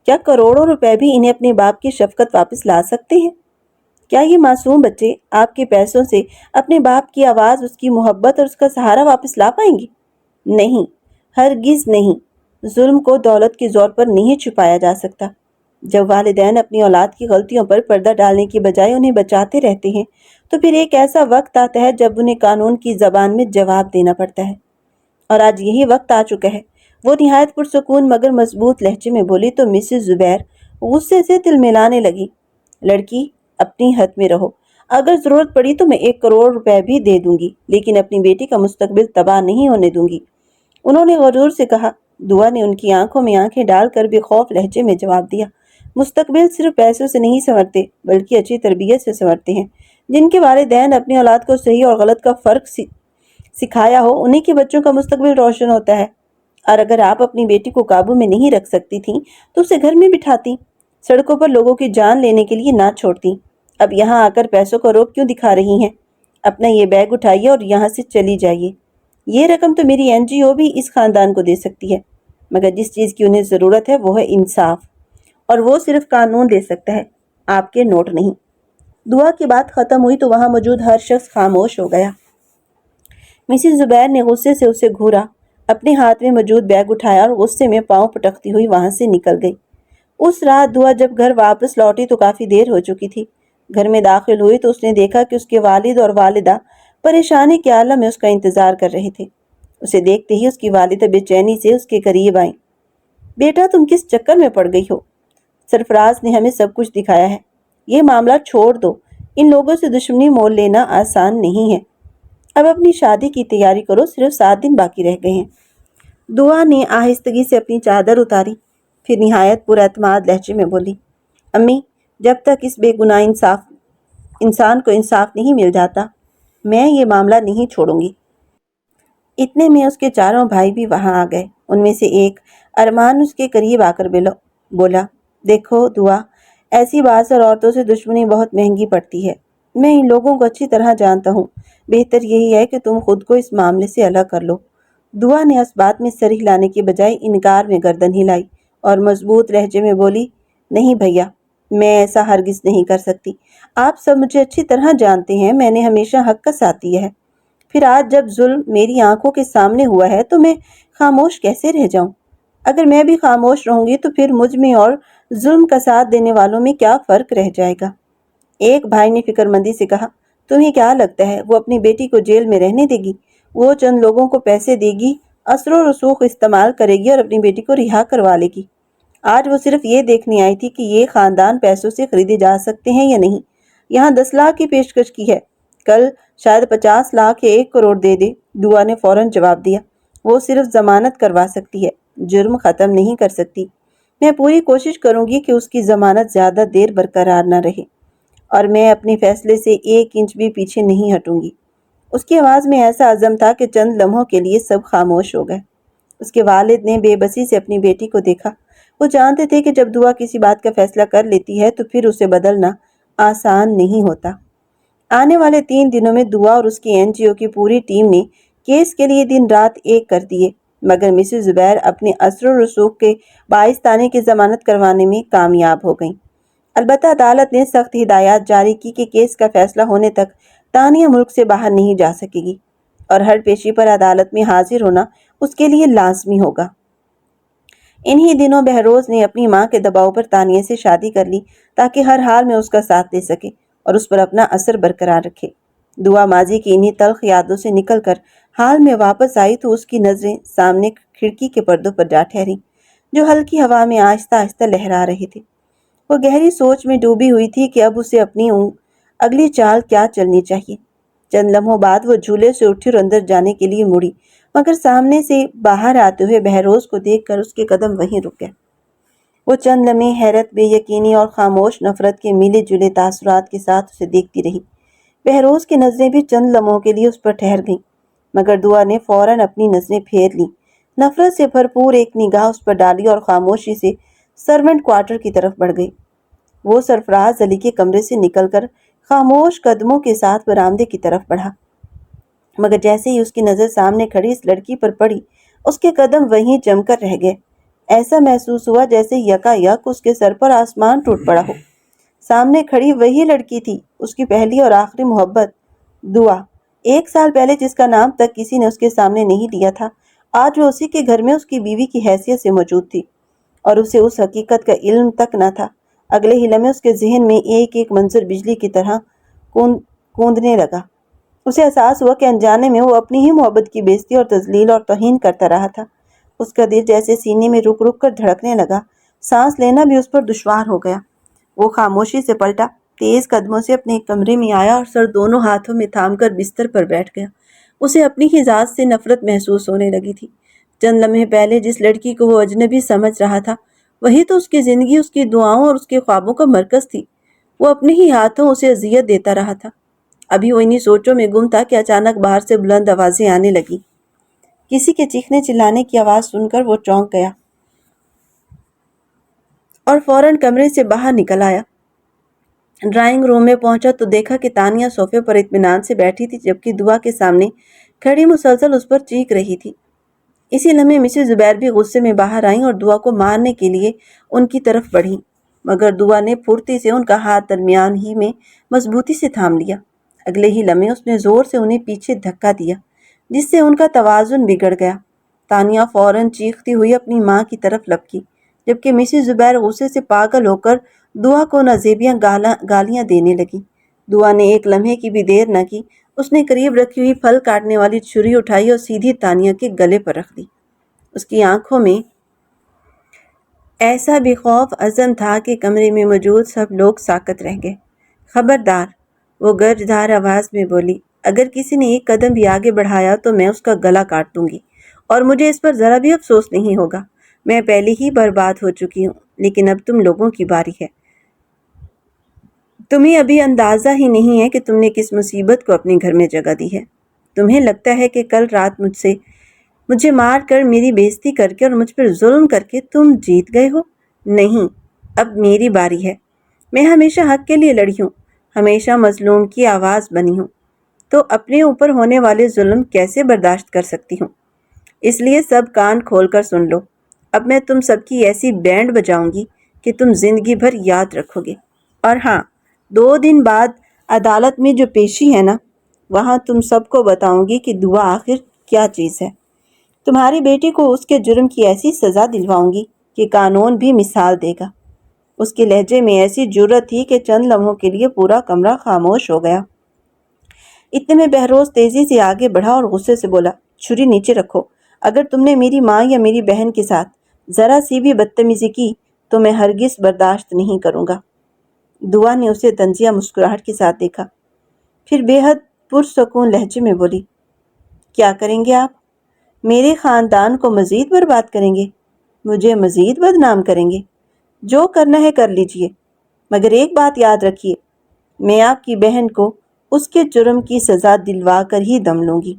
Speaker 1: کیا کروڑوں روپے بھی انہیں اپنے باپ کی شفقت واپس لا سکتے ہیں؟ کیا یہ معصوم بچے آپ کے پیسوں سے اپنے باپ کی آواز، اس کی محبت اور اس کا سہارا واپس لا پائیں گے؟ نہیں، ہرگز نہیں۔ ظلم کو دولت کے زور پر نہیں چھپایا جا سکتا۔ جب والدین اپنی اولاد کی غلطیوں پر پردہ ڈالنے کی بجائے انہیں بچاتے رہتے ہیں تو پھر ایک ایسا وقت آتا ہے جب انہیں قانون کی زبان میں جواب دینا پڑتا ہے، اور آج یہی وقت آ چکا ہے۔ وہ نہایت پرسکون مگر مضبوط لہجے میں بولی تو مسز زبیر غصے سے تلملانے لگی، لڑکی اپنی حد میں رہو، اگر ضرورت پڑی تو میں 1 کروڑ روپے بھی دے دوں گی، لیکن اپنی بیٹی کا مستقبل تباہ نہیں ہونے دوں گی، انہوں نے غرور سے کہا۔ دعا نے ان کی آنکھوں میں آنکھیں ڈال کر بے خوف لہجے میں جواب دیا، مستقبل صرف پیسوں سے نہیں سنورتے بلکہ اچھی تربیت سے سنورتے ہیں۔ جن کے والدین اپنی اولاد کو صحیح اور غلط کا فرق سکھایا ہو، انہیں کے بچوں کا مستقبل روشن ہوتا ہے۔ اور اگر آپ اپنی بیٹی کو قابو میں نہیں رکھ سکتی تھیں تو اسے گھر میں بٹھاتی، سڑکوں پر لوگوں کی جان لینے کے لیے نہ چھوڑتی۔ اب یہاں آ کر پیسوں کو روک کیوں دکھا رہی ہیں؟ اپنا یہ بیگ اٹھائیے اور یہاں سے چلی جائیے۔ یہ رقم تو میری NGO بھی اس خاندان کو دے سکتی ہے، مگر جس چیز کی انہیں ضرورت ہے وہ ہے انصاف، اور وہ صرف قانون دے سکتا ہے، آپ کے نوٹ نہیں۔ دعا کی بات ختم ہوئی تو وہاں موجود ہر شخص خاموش ہو گیا۔ مسز زبیر نے غصے سے اسے گھورا، اپنے ہاتھ میں موجود بیگ اٹھایا اور غصے میں پاؤں پٹکتی ہوئی وہاں سے نکل گئی۔ اس رات دعا جب گھر واپس لوٹی تو کافی دیر ہو چکی تھی۔ گھر میں داخل ہوئی تو اس نے دیکھا کہ اس کے والد اور والدہ پریشانی کے عالم میں اس کا انتظار کر رہے تھے۔ اسے دیکھتے ہی اس کی والدہ بے چینی سے اس کے قریب آئیں۔ بیٹا، تم کس چکر میں پڑ گئی ہو؟ سرفراز نے ہمیں سب کچھ دکھایا ہے، یہ معاملہ چھوڑ دو، ان لوگوں سے دشمنی مول لینا آسان نہیں ہے، اب اپنی شادی کی تیاری کرو، صرف 7 دن باقی رہ گئے ہیں۔ دعا نے آہستگی سے اپنی چادر اتاری، پھر نہایت پر اعتماد لہجے میں بولی، امی، جب تک اس بے گناہ انسان کو انصاف نہیں مل جاتا میں یہ معاملہ نہیں چھوڑوں گی۔ اتنے میں اس کے چاروں بھائی بھی وہاں آ گئے۔ ان میں سے ایک ارمان اس کے قریب آ کر بولا، دیکھو دعا، ایسی بااثر عورتوں سے دشمنی بہت مہنگی پڑتی ہے۔ میں ان لوگوں کو اچھی طرح جانتا ہوں، بہتر یہی ہے کہ تم خود کو اس معاملے سے الگ کر لو۔ دعا نے اس بات میں سر ہلانے کی بجائے انکار میں گردن ہلائی اور مضبوط لہجے میں بولی، نہیں بھیا، میں ایسا ہرگز نہیں کر سکتی۔ آپ سب مجھے اچھی طرح جانتے ہیں، میں نے ہمیشہ حق کا ساتھ دیا ہے۔ پھر آج جب ظلم میری آنکھوں کے سامنے ہوا ہے تو میں خاموش کیسے رہ جاؤں؟ اگر میں بھی خاموش رہوں گی تو پھر مجھ میں اور ظلم کا ساتھ دینے والوں میں کیا فرق رہ جائے گا؟ ایک بھائی نے فکر مندی سے کہا، تمہیں کیا لگتا ہے وہ اپنی بیٹی کو جیل میں رہنے دے گی؟ وہ چند لوگوں کو پیسے دے گی، اثر و رسوخ استعمال کرے گی اور اپنی بیٹی کو رہا کروا لے گی۔ آج وہ صرف یہ دیکھنے آئی تھی کہ یہ خاندان پیسوں سے خریدے جا سکتے ہیں یا نہیں۔ یہاں 10 لاکھ کی پیشکش کی ہے، کل شاید 50 لاکھ یا 1 کروڑ دے دے۔ دعا نے فوراً جواب دیا، وہ صرف ضمانت کروا سکتی ہے، جرم ختم نہیں کر سکتی۔ میں پوری کوشش کروں گی کہ اس کی ضمانت زیادہ دیر برقرار نہ رہے، اور میں اپنے فیصلے سے 1 انچ بھی پیچھے نہیں ہٹوں گی۔ اس کی آواز میں ایسا عزم تھا کہ چند لمحوں کے لیے سب خاموش ہو گئے۔ اس کے والد نے بے بسی سے اپنی بیٹی کو دیکھا۔ وہ جانتے تھے کہ جب دعا کسی بات کا فیصلہ کر لیتی ہے تو پھر اسے بدلنا آسان نہیں ہوتا۔ آنے والے 3 دنوں میں دعا اور اس کی NGO کی پوری ٹیم نے کیس کے لیے دن رات ایک کر دیے، مگر مسز زبیر اپنے اثر و رسوخ کے باعث تانے کی ضمانت کروانے میں کامیاب ہو گئیں۔ البتہ عدالت نے سخت ہدایات جاری کی کہ کیس کا فیصلہ ہونے تک تانیہ ملک سے باہر نہیں جا سکے گی، اور ہر پیشی پر عدالت میں حاضر ہونا اس کے لیے لازمی ہوگا۔ انہی دنوں بہروز نے اپنی ماں کے دباؤ پر تانیہ سے شادی کر لی تاکہ ہر حال میں اس کا ساتھ دے سکے اور اس پر اپنا اثر برقرار رکھے۔ دعا ماضی کی انہی تلخ یادوں سے نکل کر حال میں واپس آئی تو اس کی نظریں سامنے کھڑکی کے پردوں پر جا ٹھہری، جو ہلکی ہوا میں آہستہ آہستہ لہرا رہے تھے۔ وہ گہری سوچ میں ڈوبی ہوئی تھی کہ اب اسے اپنی اگلی چال کیا چلنی چاہیے۔ چند لمحوں بعد وہ جھولے سے اٹھی اور اندر جانے کے لیے مڑی، مگر سامنے سے باہر آتے ہوئے بہروز کو دیکھ کر اس کے قدم وہیں رک گئے۔ وہ چند لمحے حیرت، بے یقینی اور خاموش نفرت کے ملے جلے تاثرات کے ساتھ اسے دیکھتی رہی۔ بہروز کی نظریں بھی چند لمحوں کے لیے اس پر ٹھہر گئیں، مگر دعا نے فوراً اپنی نظریں پھیر لیں، نفرت سے بھرپور ایک نگاہ اس پر ڈالی اور خاموشی سے سرونٹ کوارٹر کی طرف بڑھ گئی۔ وہ سرفراز علی کے کمرے سے نکل کر خاموش قدموں کے ساتھ برآمدے کی طرف بڑھا، مگر جیسے ہی اس کی نظر سامنے کھڑی اس لڑکی پر پڑی، اس کے قدم وہیں جم کر رہ گئے۔ ایسا محسوس ہوا جیسے یکا یک اس کے سر پر آسمان ٹوٹ پڑا ہو۔ سامنے کھڑی وہی لڑکی تھی، اس کی پہلی اور آخری محبت، دعا۔ 1 سال پہلے جس کا نام تک کسی نے اس کے سامنے نہیں لیا تھا، آج وہ اسی کے گھر میں اس کی بیوی کی حیثیت سے موجود تھی، اور اسے اس حقیقت کا علم تک نہ تھا۔ اگلے ہی لمحے اس کے ذہن میں ایک ایک منظر بجلی کی طرح کوندنے لگا۔ اسے احساس ہوا کہ انجانے میں وہ اپنی ہی محبت کی بےعزتی اور تذلیل اور توہین کرتا رہا تھا۔ اس کا دل جیسے سینے میں رک رک کر دھڑکنے لگا، سانس لینا بھی اس پر دشوار ہو گیا۔ وہ خاموشی سے پلٹا، تیز قدموں سے اپنے کمرے میں آیا اور سر دونوں ہاتھوں میں تھام کر بستر پر بیٹھ گیا۔ اسے اپنی ہی ذات سے نفرت محسوس ہونے لگی تھی۔ چند لمحے پہلے جس لڑکی کو وہ اجنبی سمجھ رہا تھا، وہی تو اس کی زندگی، اس کی دعاؤں اور اس کے خوابوں کا مرکز تھی۔ وہ اپنے ہی ہاتھوں اسے اذیت دیتا رہا تھا۔ ابھی وہ انہی سوچوں میں گم تھا کہ اچانک باہر سے بلند آوازیں آنے لگی۔ کسی کے چیخنے چلانے کی آواز سن کر وہ چونک گیا اور فوراً کمرے سے باہر نکل آیا۔ ڈرائنگ روم میں پہنچا تو دیکھا کہ تانیہ صوفے پر اطمینان سے بیٹھی تھی، جبکہ دعا کے سامنے کھڑی مسلسل اس پر چیخ رہی تھی۔ اسی لمحے مسز زبیر بھی غصے میں باہر آئیں اور دعا کو مارنے کے لیے ان کی طرف بڑھیں، مگر دعا نے پھرتی سے ان کا ہاتھ درمیان ہی میں مضبوطی سے تھام لیا۔ اگلے ہی لمحے اس نے زور سے انہیں پیچھے دھکا دیا، جس سے ان کا توازن بگڑ گیا۔ تانیہ فوراً چیختی ہوئی اپنی ماں کی طرف لپکی، جبکہ مسز زبیر غصے سے پاگل ہو کر دعا کو نازیبیاں گالیاں دینے لگی۔ دعا نے ایک لمحے کی بھی دیر نہ کی، اس نے قریب رکھی ہوئی پھل کاٹنے والی چھری اٹھائی اور سیدھی تانیہ کے گلے پر رکھ دی۔ اس کی آنکھوں میں ایسا بے خوف عزم تھا کہ کمرے میں موجود سب لوگ ساکت رہ گئے۔ خبردار، وہ گرجدار آواز میں بولی، اگر کسی نے 1 قدم بھی آگے بڑھایا تو میں اس کا گلا کاٹ دوں گی، اور مجھے اس پر ذرا بھی افسوس نہیں ہوگا۔ میں پہلے ہی برباد ہو چکی ہوں، لیکن اب تم لوگوں کی باری ہے۔ تمہیں ابھی اندازہ ہی نہیں ہے کہ تم نے کس مصیبت کو اپنے گھر میں جگہ دی ہے۔ تمہیں لگتا ہے کہ کل رات مجھ سے مجھے مار کر، میری بےزتی کر کے اور مجھ پر ظلم کر کے تم جیت گئے ہو؟ نہیں، اب میری باری ہے۔ میں ہمیشہ حق کے لیے لڑی ہوں، ہمیشہ مظلوم کی آواز بنی ہوں، تو اپنے اوپر ہونے والے ظلم کیسے برداشت کر سکتی ہوں؟ اس لیے سب کان کھول کر سن لو، اب میں تم سب کی ایسی بینڈ بجاؤں گی کہ تم زندگی بھر یاد رکھو گے۔ اور ہاں، 2 دن بعد عدالت میں جو پیشی ہے نا، وہاں تم سب کو بتاؤں گی کہ دعا آخر کیا چیز ہے۔ تمہاری بیٹی کو اس کے جرم کی ایسی سزا دلواؤں گی کہ قانون بھی مثال دے گا۔ اس کے لہجے میں ایسی جرأت تھی کہ چند لمحوں کے لیے پورا کمرہ خاموش ہو گیا۔ اتنے میں بہروز تیزی سے آگے بڑھا اور غصے سے بولا، چھری نیچے رکھو۔ اگر تم نے میری ماں یا میری بہن کے ساتھ ذرا سی بھی بدتمیزی کی تو میں ہرگز برداشت نہیں کروں گا۔ دعا نے اسے طنزیہ مسکراہٹ کے ساتھ دیکھا، پھر بے حد پرسکون لہجے میں بولی، کیا کریں گے آپ؟ میرے خاندان کو مزید برباد کریں گے؟ مجھے مزید بدنام کریں گے؟ جو کرنا ہے کر لیجئے، مگر ایک بات یاد رکھیے، میں آپ کی بہن کو اس کے جرم کی سزا دلوا کر ہی دم لوں گی۔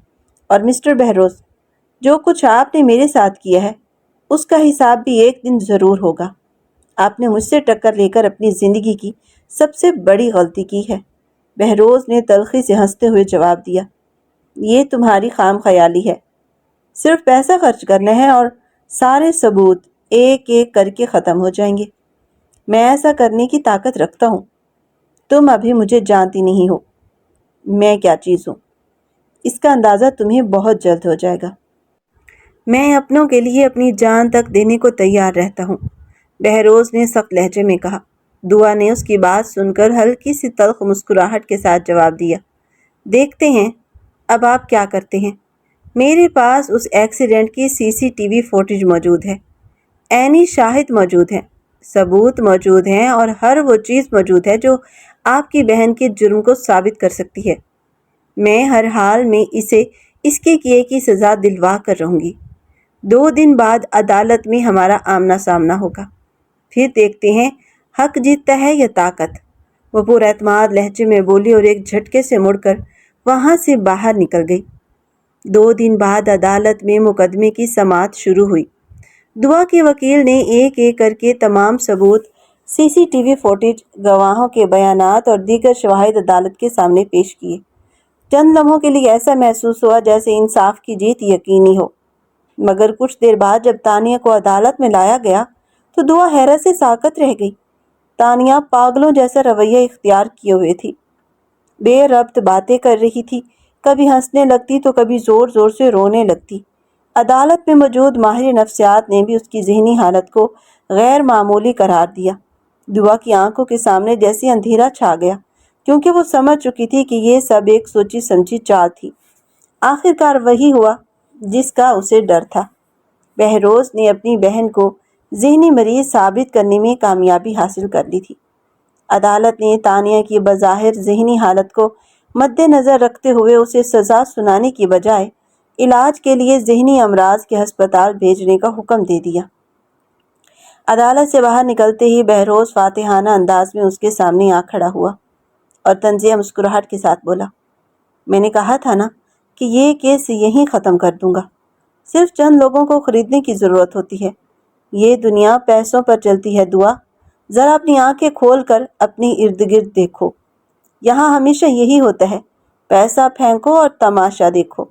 Speaker 1: اور مسٹر بہروز، جو کچھ آپ نے میرے ساتھ کیا ہے اس کا حساب بھی ایک دن ضرور ہوگا۔ آپ نے مجھ سے ٹکر لے کر اپنی زندگی کی سب سے بڑی غلطی کی ہے۔ بہروز نے تلخی سے ہنستے ہوئے جواب دیا، یہ تمہاری خام خیالی ہے۔ صرف پیسہ خرچ کرنا ہے اور سارے ثبوت ایک ایک کر کے ختم ہو جائیں گے۔ میں ایسا کرنے کی طاقت رکھتا ہوں۔ تم ابھی مجھے جانتی نہیں ہو میں کیا چیز ہوں، اس کا اندازہ تمہیں بہت جلد ہو جائے گا۔ میں اپنوں کے لیے اپنی جان تک دینے کو تیار رہتا ہوں، بہروز نے سخت لہجے میں کہا۔ دعا نے اس کی بات سن کر ہلکی سی تلخ مسکراہٹ کے ساتھ جواب دیا، دیکھتے ہیں اب آپ کیا کرتے ہیں۔ میرے پاس اس ایکسیڈنٹ کی CCTV فوٹیج موجود ہے، عینی شاہد موجود ہیں، ثبوت موجود ہیں اور ہر وہ چیز موجود ہے جو آپ کی بہن کے جرم کو ثابت کر سکتی ہے۔ میں ہر حال میں اسے اس کے کیے کی سزا دلوا کر رہوں گی۔ 2 دن بعد عدالت میں ہمارا آمنا سامنا ہوگا، پھر دیکھتے ہیں حق جیتتا ہے یا طاقت۔ وہ پر اعتماد لہجے میں بولی اور ایک جھٹکے سے مڑ کر وہاں سے باہر نکل گئی۔ 2 دن بعد عدالت میں مقدمے کی سماعت شروع ہوئی۔ دعا کے وکیل نے ایک ایک کر کے تمام ثبوت، CCTV فوٹیج، گواہوں کے بیانات اور دیگر شواہد عدالت کے سامنے پیش کیے۔ چند لمحوں کے لیے ایسا محسوس ہوا جیسے انصاف کی جیت یقینی ہو، مگر کچھ دیر بعد جب تانیہ کو عدالت میں لایا گیا تو دعا حیرت سے ساکت رہ گئی۔ تانیہ پاگلوں جیسا رویہ اختیار کیے ہوئے تھی، بے ربط باتیں کر رہی تھی، کبھی ہنسنے لگتی تو کبھی زور زور سے رونے لگتی۔ عدالت میں موجود ماہر نفسیات نے بھی اس کی ذہنی حالت کو غیر معمولی قرار دیا۔ دعا کی آنکھوں کے سامنے جیسے اندھیرا چھا گیا، کیونکہ وہ سمجھ چکی تھی کہ یہ سب ایک سوچی سمجھی چال تھی۔ آخرکار وہی ہوا جس کا اسے ڈر تھا۔ بہروز نے اپنی بہن کو ذہنی مریض ثابت کرنے میں کامیابی حاصل کر لی تھی۔ عدالت نے تانیہ کی بظاہر ذہنی حالت کو مد نظر رکھتے ہوئے اسے سزا سنانے کی بجائے علاج کے لیے ذہنی امراض کے ہسپتال بھیجنے کا حکم دے دیا۔ عدالت سے باہر نکلتے ہی بہروز فاتحانہ انداز میں اس کے سامنے آ کھڑا ہوا اور طنزیہ مسکراہٹ کے ساتھ بولا، میں نے کہا تھا نا کہ یہ کیس یہیں ختم کر دوں گا۔ صرف چند لوگوں کو خریدنے کی ضرورت ہوتی ہے۔ یہ دنیا پیسوں پر چلتی ہے دعا، ذرا اپنی آنکھیں کھول کر اپنی ارد گرد دیکھو، یہاں ہمیشہ یہی ہوتا ہے، پیسہ پھینکو اور تماشا دیکھو۔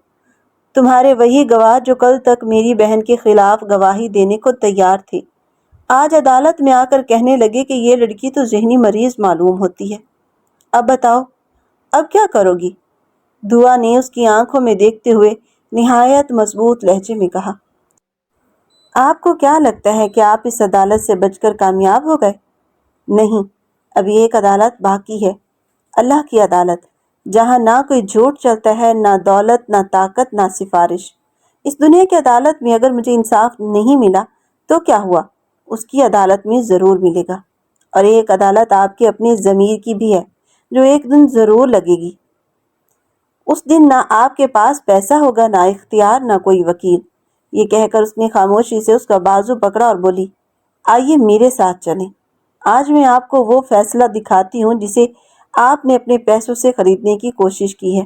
Speaker 1: تمہارے وہی گواہ جو کل تک میری بہن کے خلاف گواہی دینے کو تیار تھے، آج عدالت میں آ کر کہنے لگے کہ یہ لڑکی تو ذہنی مریض معلوم ہوتی ہے۔ اب بتاؤ، اب کیا کرو گی؟ دعا نے اس کی آنکھوں میں دیکھتے ہوئے نہایت مضبوط لہجے میں کہا، آپ کو کیا لگتا ہے کہ آپ اس عدالت سے بچ کر کامیاب ہو گئے؟ نہیں، ابھی ایک عدالت باقی ہے، اللہ کی عدالت، جہاں نہ کوئی جھوٹ چلتا ہے، نہ دولت، نہ طاقت، نہ سفارش۔ اس دنیا کی عدالت میں اگر مجھے انصاف نہیں ملا تو کیا ہوا، اس کی عدالت میں ضرور ملے گا۔ اور ایک عدالت آپ کے اپنے ضمیر کی بھی ہے، جو ایک دن ضرور لگے گی۔ اس دن نہ آپ کے پاس پیسہ ہوگا، نہ اختیار، نہ کوئی وکیل۔ یہ کہہ کر اس نے خاموشی سے اس کا بازو پکڑا اور بولی، آئیے میرے ساتھ چلیں۔ آج میں آپ کو وہ فیصلہ دکھاتی ہوں جسے آپ نے اپنے پیسوں سے خریدنے کی کوشش کی ہے۔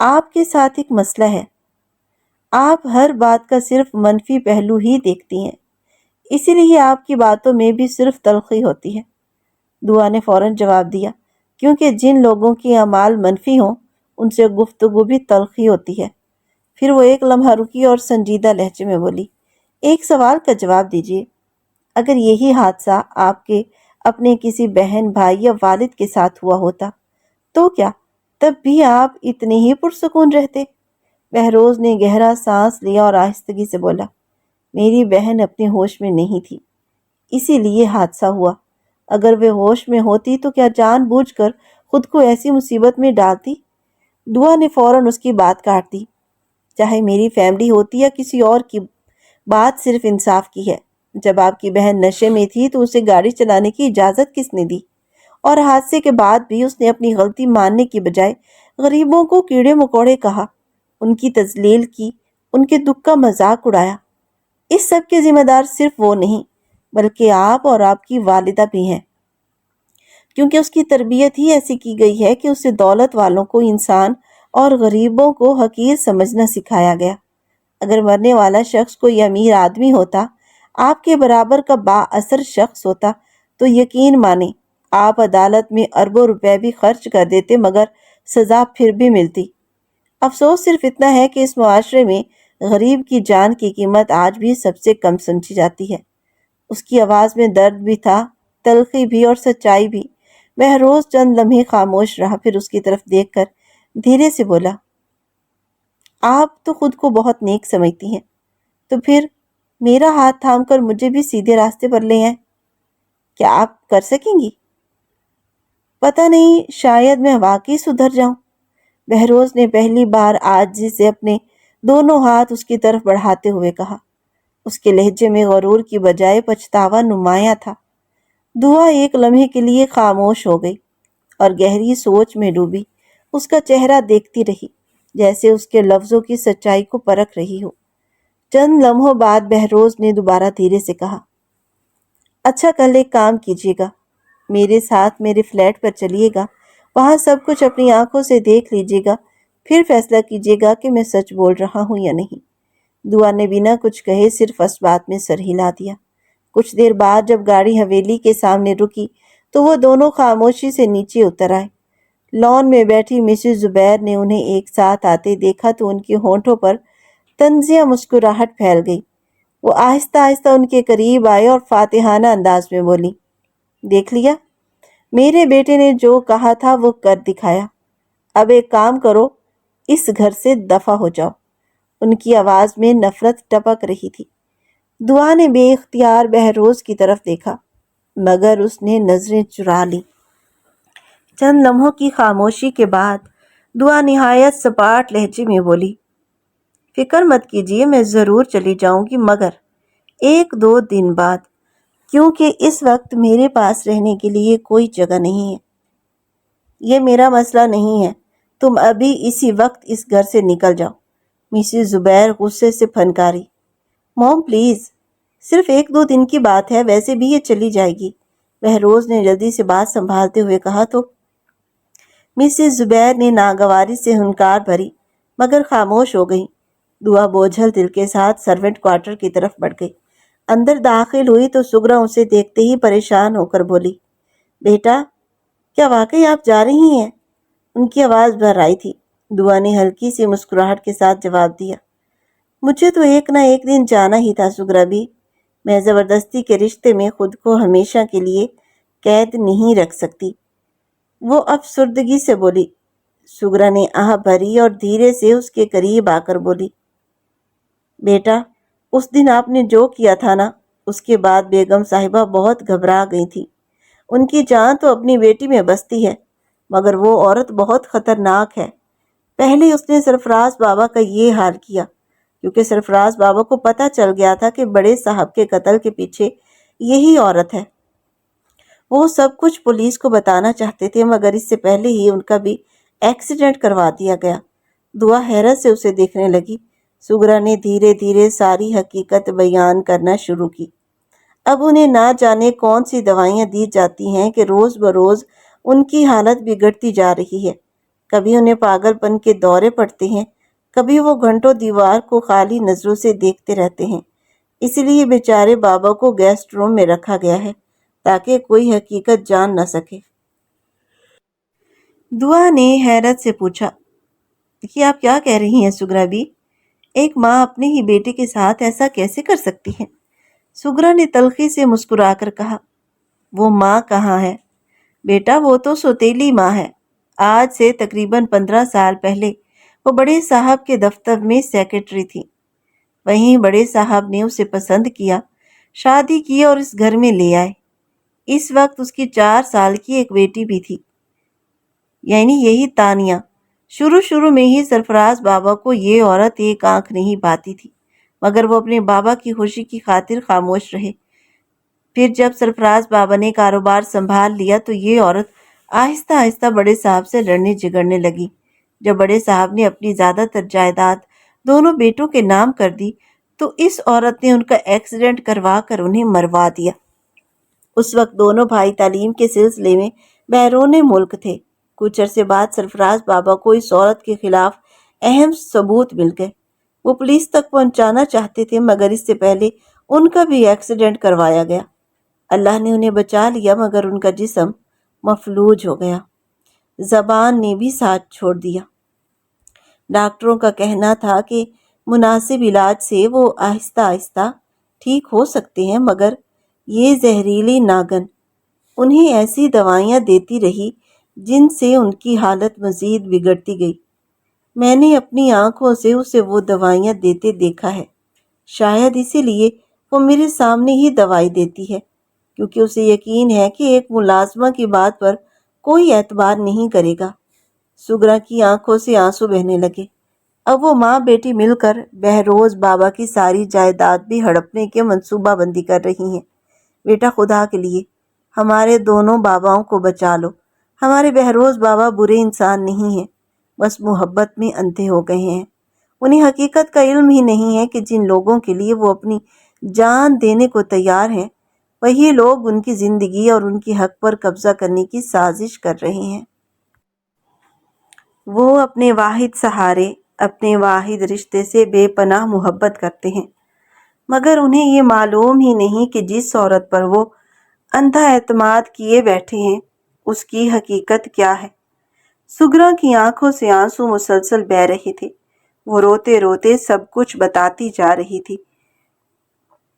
Speaker 1: آپ کے ساتھ ایک مسئلہ ہے، آپ ہر بات کا صرف منفی پہلو ہی دیکھتی ہیں، اسی لیے آپ کی باتوں میں بھی صرف تلخی ہوتی ہے۔ دعا نے فوراً جواب دیا، کیونکہ جن لوگوں کی اعمال منفی ہوں ان سے گفتگو بھی تلخی ہوتی ہے۔ پھر وہ ایک لمحہ رکی اور سنجیدہ لہجے میں بولی، ایک سوال کا جواب دیجیے، اگر یہی حادثہ آپ کے اپنے کسی بہن، بھائی یا والد کے ساتھ ہوا ہوتا تو کیا تب بھی آپ اتنے ہی پرسکون رہتے؟ بہروز نے گہرا سانس لیا اور آہستگی سے بولا، میری بہن اپنے ہوش میں نہیں تھی، اسی لیے حادثہ ہوا۔ اگر وہ ہوش میں ہوتی تو کیا جان بوجھ کر خود کو ایسی مصیبت میں ڈالتی؟ دعا نے فوراً اس کی بات کاٹ دی، چاہے میری فیملی ہوتی یا کسی اور کی، بات صرف انصاف کی ہے۔ جب آپ کی بہن نشے میں تھی تو اسے گاڑی چلانے کی اجازت کس نے دی؟ اور حادثے کے بعد بھی اس نے اپنی غلطی ماننے کی بجائے غریبوں کو کیڑے مکوڑے کہا، ان کی تذلیل کی، ان کے دکھ کا مذاق اڑایا۔ اس سب کے ذمہ دار صرف وہ نہیں بلکہ آپ اور آپ کی والدہ بھی ہیں، کیونکہ اس کی تربیت ہی ایسی کی گئی ہے کہ اسے دولت والوں کو انسان اور غریبوں کو حقیر سمجھنا سکھایا گیا۔ اگر مرنے والا شخص کوئی امیر آدمی ہوتا، آپ کے برابر کا با اثر شخص ہوتا، تو یقین مانیں آپ عدالت میں اربوں روپے بھی خرچ کر دیتے مگر سزا پھر بھی ملتی۔ افسوس صرف اتنا ہے کہ اس معاشرے میں غریب کی جان کی قیمت آج بھی سب سے کم سمجھی جاتی ہے۔ اس کی آواز میں درد بھی تھا، تلخی بھی اور سچائی بھی۔ بہروز چند لمحے خاموش رہا، پھر اس کی طرف دیکھ کر دھیرے سے بولا، آپ تو خود کو بہت نیک سمجھتی ہیں، تو پھر میرا ہاتھ تھام کر مجھے بھی سیدھے راستے پر لے آئیں، کیا آپ کر سکیں گی؟ پتہ نہیں، شاید میں واقعی سدھر جاؤں۔ بہروز نے پہلی بار عاجزی سے اپنے دونوں ہاتھ اس کی طرف بڑھاتے ہوئے کہا۔ اس کے لہجے میں غرور کی بجائے پچھتاوا نمایاں تھا۔ دعا ایک لمحے کے لیے خاموش ہو گئی اور گہری سوچ میں ڈوبی۔ اس کا چہرہ دیکھتی رہی، جیسے اس کے لفظوں کی سچائی کو پرکھ رہی ہو۔ چند لمحوں بعد بہروز نے دوبارہ دھیرے سے کہا، اچھا کل ایک کام کیجیے گا، میرے ساتھ میرے فلیٹ پر چلیے گا، وہاں سب کچھ اپنی آنکھوں سے دیکھ لیجیے گا، پھر فیصلہ کیجیے گا کہ میں سچ بول رہا ہوں یا نہیں۔ دعا نے بنا کچھ کہے صرف اس بات میں سر ہلا دیا۔ کچھ دیر بعد جب گاڑی حویلی کے سامنے رکی تو وہ دونوں خاموشی سے نیچے اتر آئے۔ لان میں بیٹھی مسز زبیر نے انہیں ایک ساتھ آتے دیکھا تو ان کے ہونٹوں پر طنزیہ مسکراہٹ پھیل گئی۔ وہ آہستہ آہستہ ان کے قریب آئے اور فاتحانہ انداز میں بولی، دیکھ لیا، میرے بیٹے نے جو کہا تھا وہ کر دکھایا، اب ایک کام کرو، اس گھر سے دفع ہو جاؤ۔ ان کی آواز میں نفرت ٹپک رہی تھی۔ دعا نے بے اختیار بہروز کی طرف دیکھا مگر اس نے نظریں چرا لی۔ چند لمحوں کی خاموشی کے بعد دعا نہایت سپاٹ لہجے میں بولی، فکر مت کیجیے، میں ضرور چلی جاؤں گی مگر 1-2 دن بعد، کیونکہ اس وقت میرے پاس رہنے کے لیے کوئی جگہ نہیں ہے۔ یہ میرا مسئلہ نہیں ہے، تم ابھی اسی وقت اس گھر سے نکل جاؤ۔ مسز زبیر غصے سے پھنکاری، موم پلیز، صرف 1-2 دن کی بات ہے، ویسے بھی یہ چلی جائے گی۔ بہروز نے جلدی سے بات سنبھالتے ہوئے کہا تو مسز زبیر نے ناگواری سے ہنکار بھری مگر خاموش ہو گئی۔ دعا بوجھل دل کے ساتھ سرونٹ کوارٹر کی طرف بڑھ گئی۔ اندر داخل ہوئی تو سگرا اسے دیکھتے ہی پریشان ہو کر بولی، بیٹا، کیا واقعی آپ جا رہی ہیں؟ ان کی آواز بھر آئی تھی۔ دعا نے ہلکی سی مسکراہٹ کے ساتھ جواب دیا، مجھے تو ایک نہ ایک دن جانا ہی تھا سگرا بھی، میں زبردستی کے رشتے میں خود کو ہمیشہ کے لیے قید نہیں رکھ سکتی۔ وہ افسردگی سے بولی۔ سگرا نے آہ بھری اور دھیرے سے اس کے قریب آ کر بولی، بیٹا، اس دن آپ نے جو کیا تھا نا، اس کے بعد بیگم صاحبہ بہت گھبرا گئی تھی۔ ان کی جان تو اپنی بیٹی میں بستی ہے مگر وہ عورت بہت خطرناک ہے۔ پہلے اس نے سرفراز بابا کا یہ حال کیا کیونکہ سرفراز بابا کو پتہ چل گیا تھا کہ بڑے صاحب کے قتل کے پیچھے یہی عورت ہے۔ وہ سب کچھ پولیس کو بتانا چاہتے تھے مگر اس سے پہلے ہی ان کا بھی ایکسیڈنٹ کروا دیا گیا۔ دعا حیرت سے اسے دیکھنے لگی۔ سگرا نے دھیرے دھیرے ساری حقیقت بیان کرنا شروع کی۔ اب انہیں نہ جانے کون سی دوائیاں دی جاتی ہیں کہ روز بروز ان کی حالت بگڑتی جا رہی ہے۔ کبھی انہیں پاگل پن کے دورے پڑتے ہیں، کبھی وہ گھنٹوں دیوار کو خالی نظروں سے دیکھتے رہتے ہیں۔ اسی لیے بیچارے بابا کو گیسٹ روم میں رکھا گیا ہے تاکہ کوئی حقیقت جان نہ سکے۔ دعا نے حیرت سے پوچھا، یہ آپ کیا کہہ رہی ہیں سگرا بھی؟ ایک ماں اپنے ہی بیٹے کے ساتھ ایسا کیسے کر سکتی ہے؟ سگرا نے تلخی سے مسکرا کر کہا، وہ ماں کہاں ہے بیٹا، وہ تو سوتیلی ماں ہے۔ آج سے تقریباً 15 سال پہلے وہ بڑے صاحب کے دفتر میں سیکرٹری تھی۔ وہیں بڑے صاحب نے اسے پسند کیا، شادی کی اور اس گھر میں لے آئے۔ اس وقت اس کی 4 سال کی ایک بیٹی بھی تھی، یعنی یہی تانیہ۔ شروع میں ہی سرفراز بابا کو یہ عورت ایک آنکھ نہیں پاتی تھی، مگر وہ اپنے بابا کی خوشی کی خاطر خاموش رہے۔ پھر جب سرفراز بابا نے کاروبار سنبھال لیا تو یہ عورت آہستہ آہستہ بڑے صاحب سے لڑنے جھگڑنے لگی۔ جب بڑے صاحب نے اپنی زیادہ تر جائیداد دونوں بیٹوں کے نام کر دی تو اس عورت نے ان کا ایکسیڈنٹ کروا کر انہیں مروا دیا۔ اس وقت دونوں بھائی تعلیم کے سلسلے میں بیرون ملک تھے۔ کچھ عرصے بعد سرفراز بابا کو اس عورت کے خلاف اہم ثبوت مل گئے۔ وہ پولیس تک پہنچانا چاہتے تھے مگر اس سے پہلے ان کا بھی ایکسیڈنٹ کروایا گیا۔ اللہ نے انہیں بچا لیا مگر ان کا جسم مفلوج ہو گیا، زبان نے بھی ساتھ چھوڑ دیا۔ ڈاکٹروں کا کہنا تھا کہ مناسب علاج سے وہ آہستہ آہستہ ٹھیک ہو سکتے ہیں، مگر یہ زہریلی ناگن انہیں ایسی دوائیاں دیتی رہی جن سے ان کی حالت مزید بگڑتی گئی۔ میں نے اپنی آنکھوں سے اسے وہ دوائیاں دیتے دیکھا ہے۔ شاید اسی لیے وہ میرے سامنے ہی دوائی دیتی ہے، کیونکہ اسے یقین ہے کہ ایک ملازمہ کی بات پر کوئی اعتبار نہیں کرے گا۔ سگرا کی آنکھوں سے آنسو بہنے لگے۔ اب وہ ماں بیٹی مل کر بہروز بابا کی ساری جائیداد بھی ہڑپنے کے منصوبہ بندی کر رہی ہیں۔ بیٹا، خدا کے لیے ہمارے دونوں باباؤں کو بچا لو۔ ہمارے بہروز بابا برے انسان نہیں ہیں، بس محبت میں اندھے ہو گئے ہیں۔ انہیں حقیقت کا علم ہی نہیں ہے کہ جن لوگوں کے لیے وہ اپنی جان دینے کو تیار ہیں وہی لوگ ان کی زندگی اور ان کے حق پر قبضہ کرنے کی سازش کر رہے ہیں۔ وہ اپنے واحد سہارے، اپنے واحد رشتے سے بے پناہ محبت کرتے ہیں، مگر انہیں یہ معلوم ہی نہیں کہ جس عورت پر وہ اندھا اعتماد کیے بیٹھے ہیں اس کی حقیقت کیا ہے۔ سگرا کی آنکھوں سے آنسو مسلسل بہہ رہے تھے۔ وہ روتے روتے سب کچھ بتاتی جا رہی تھی،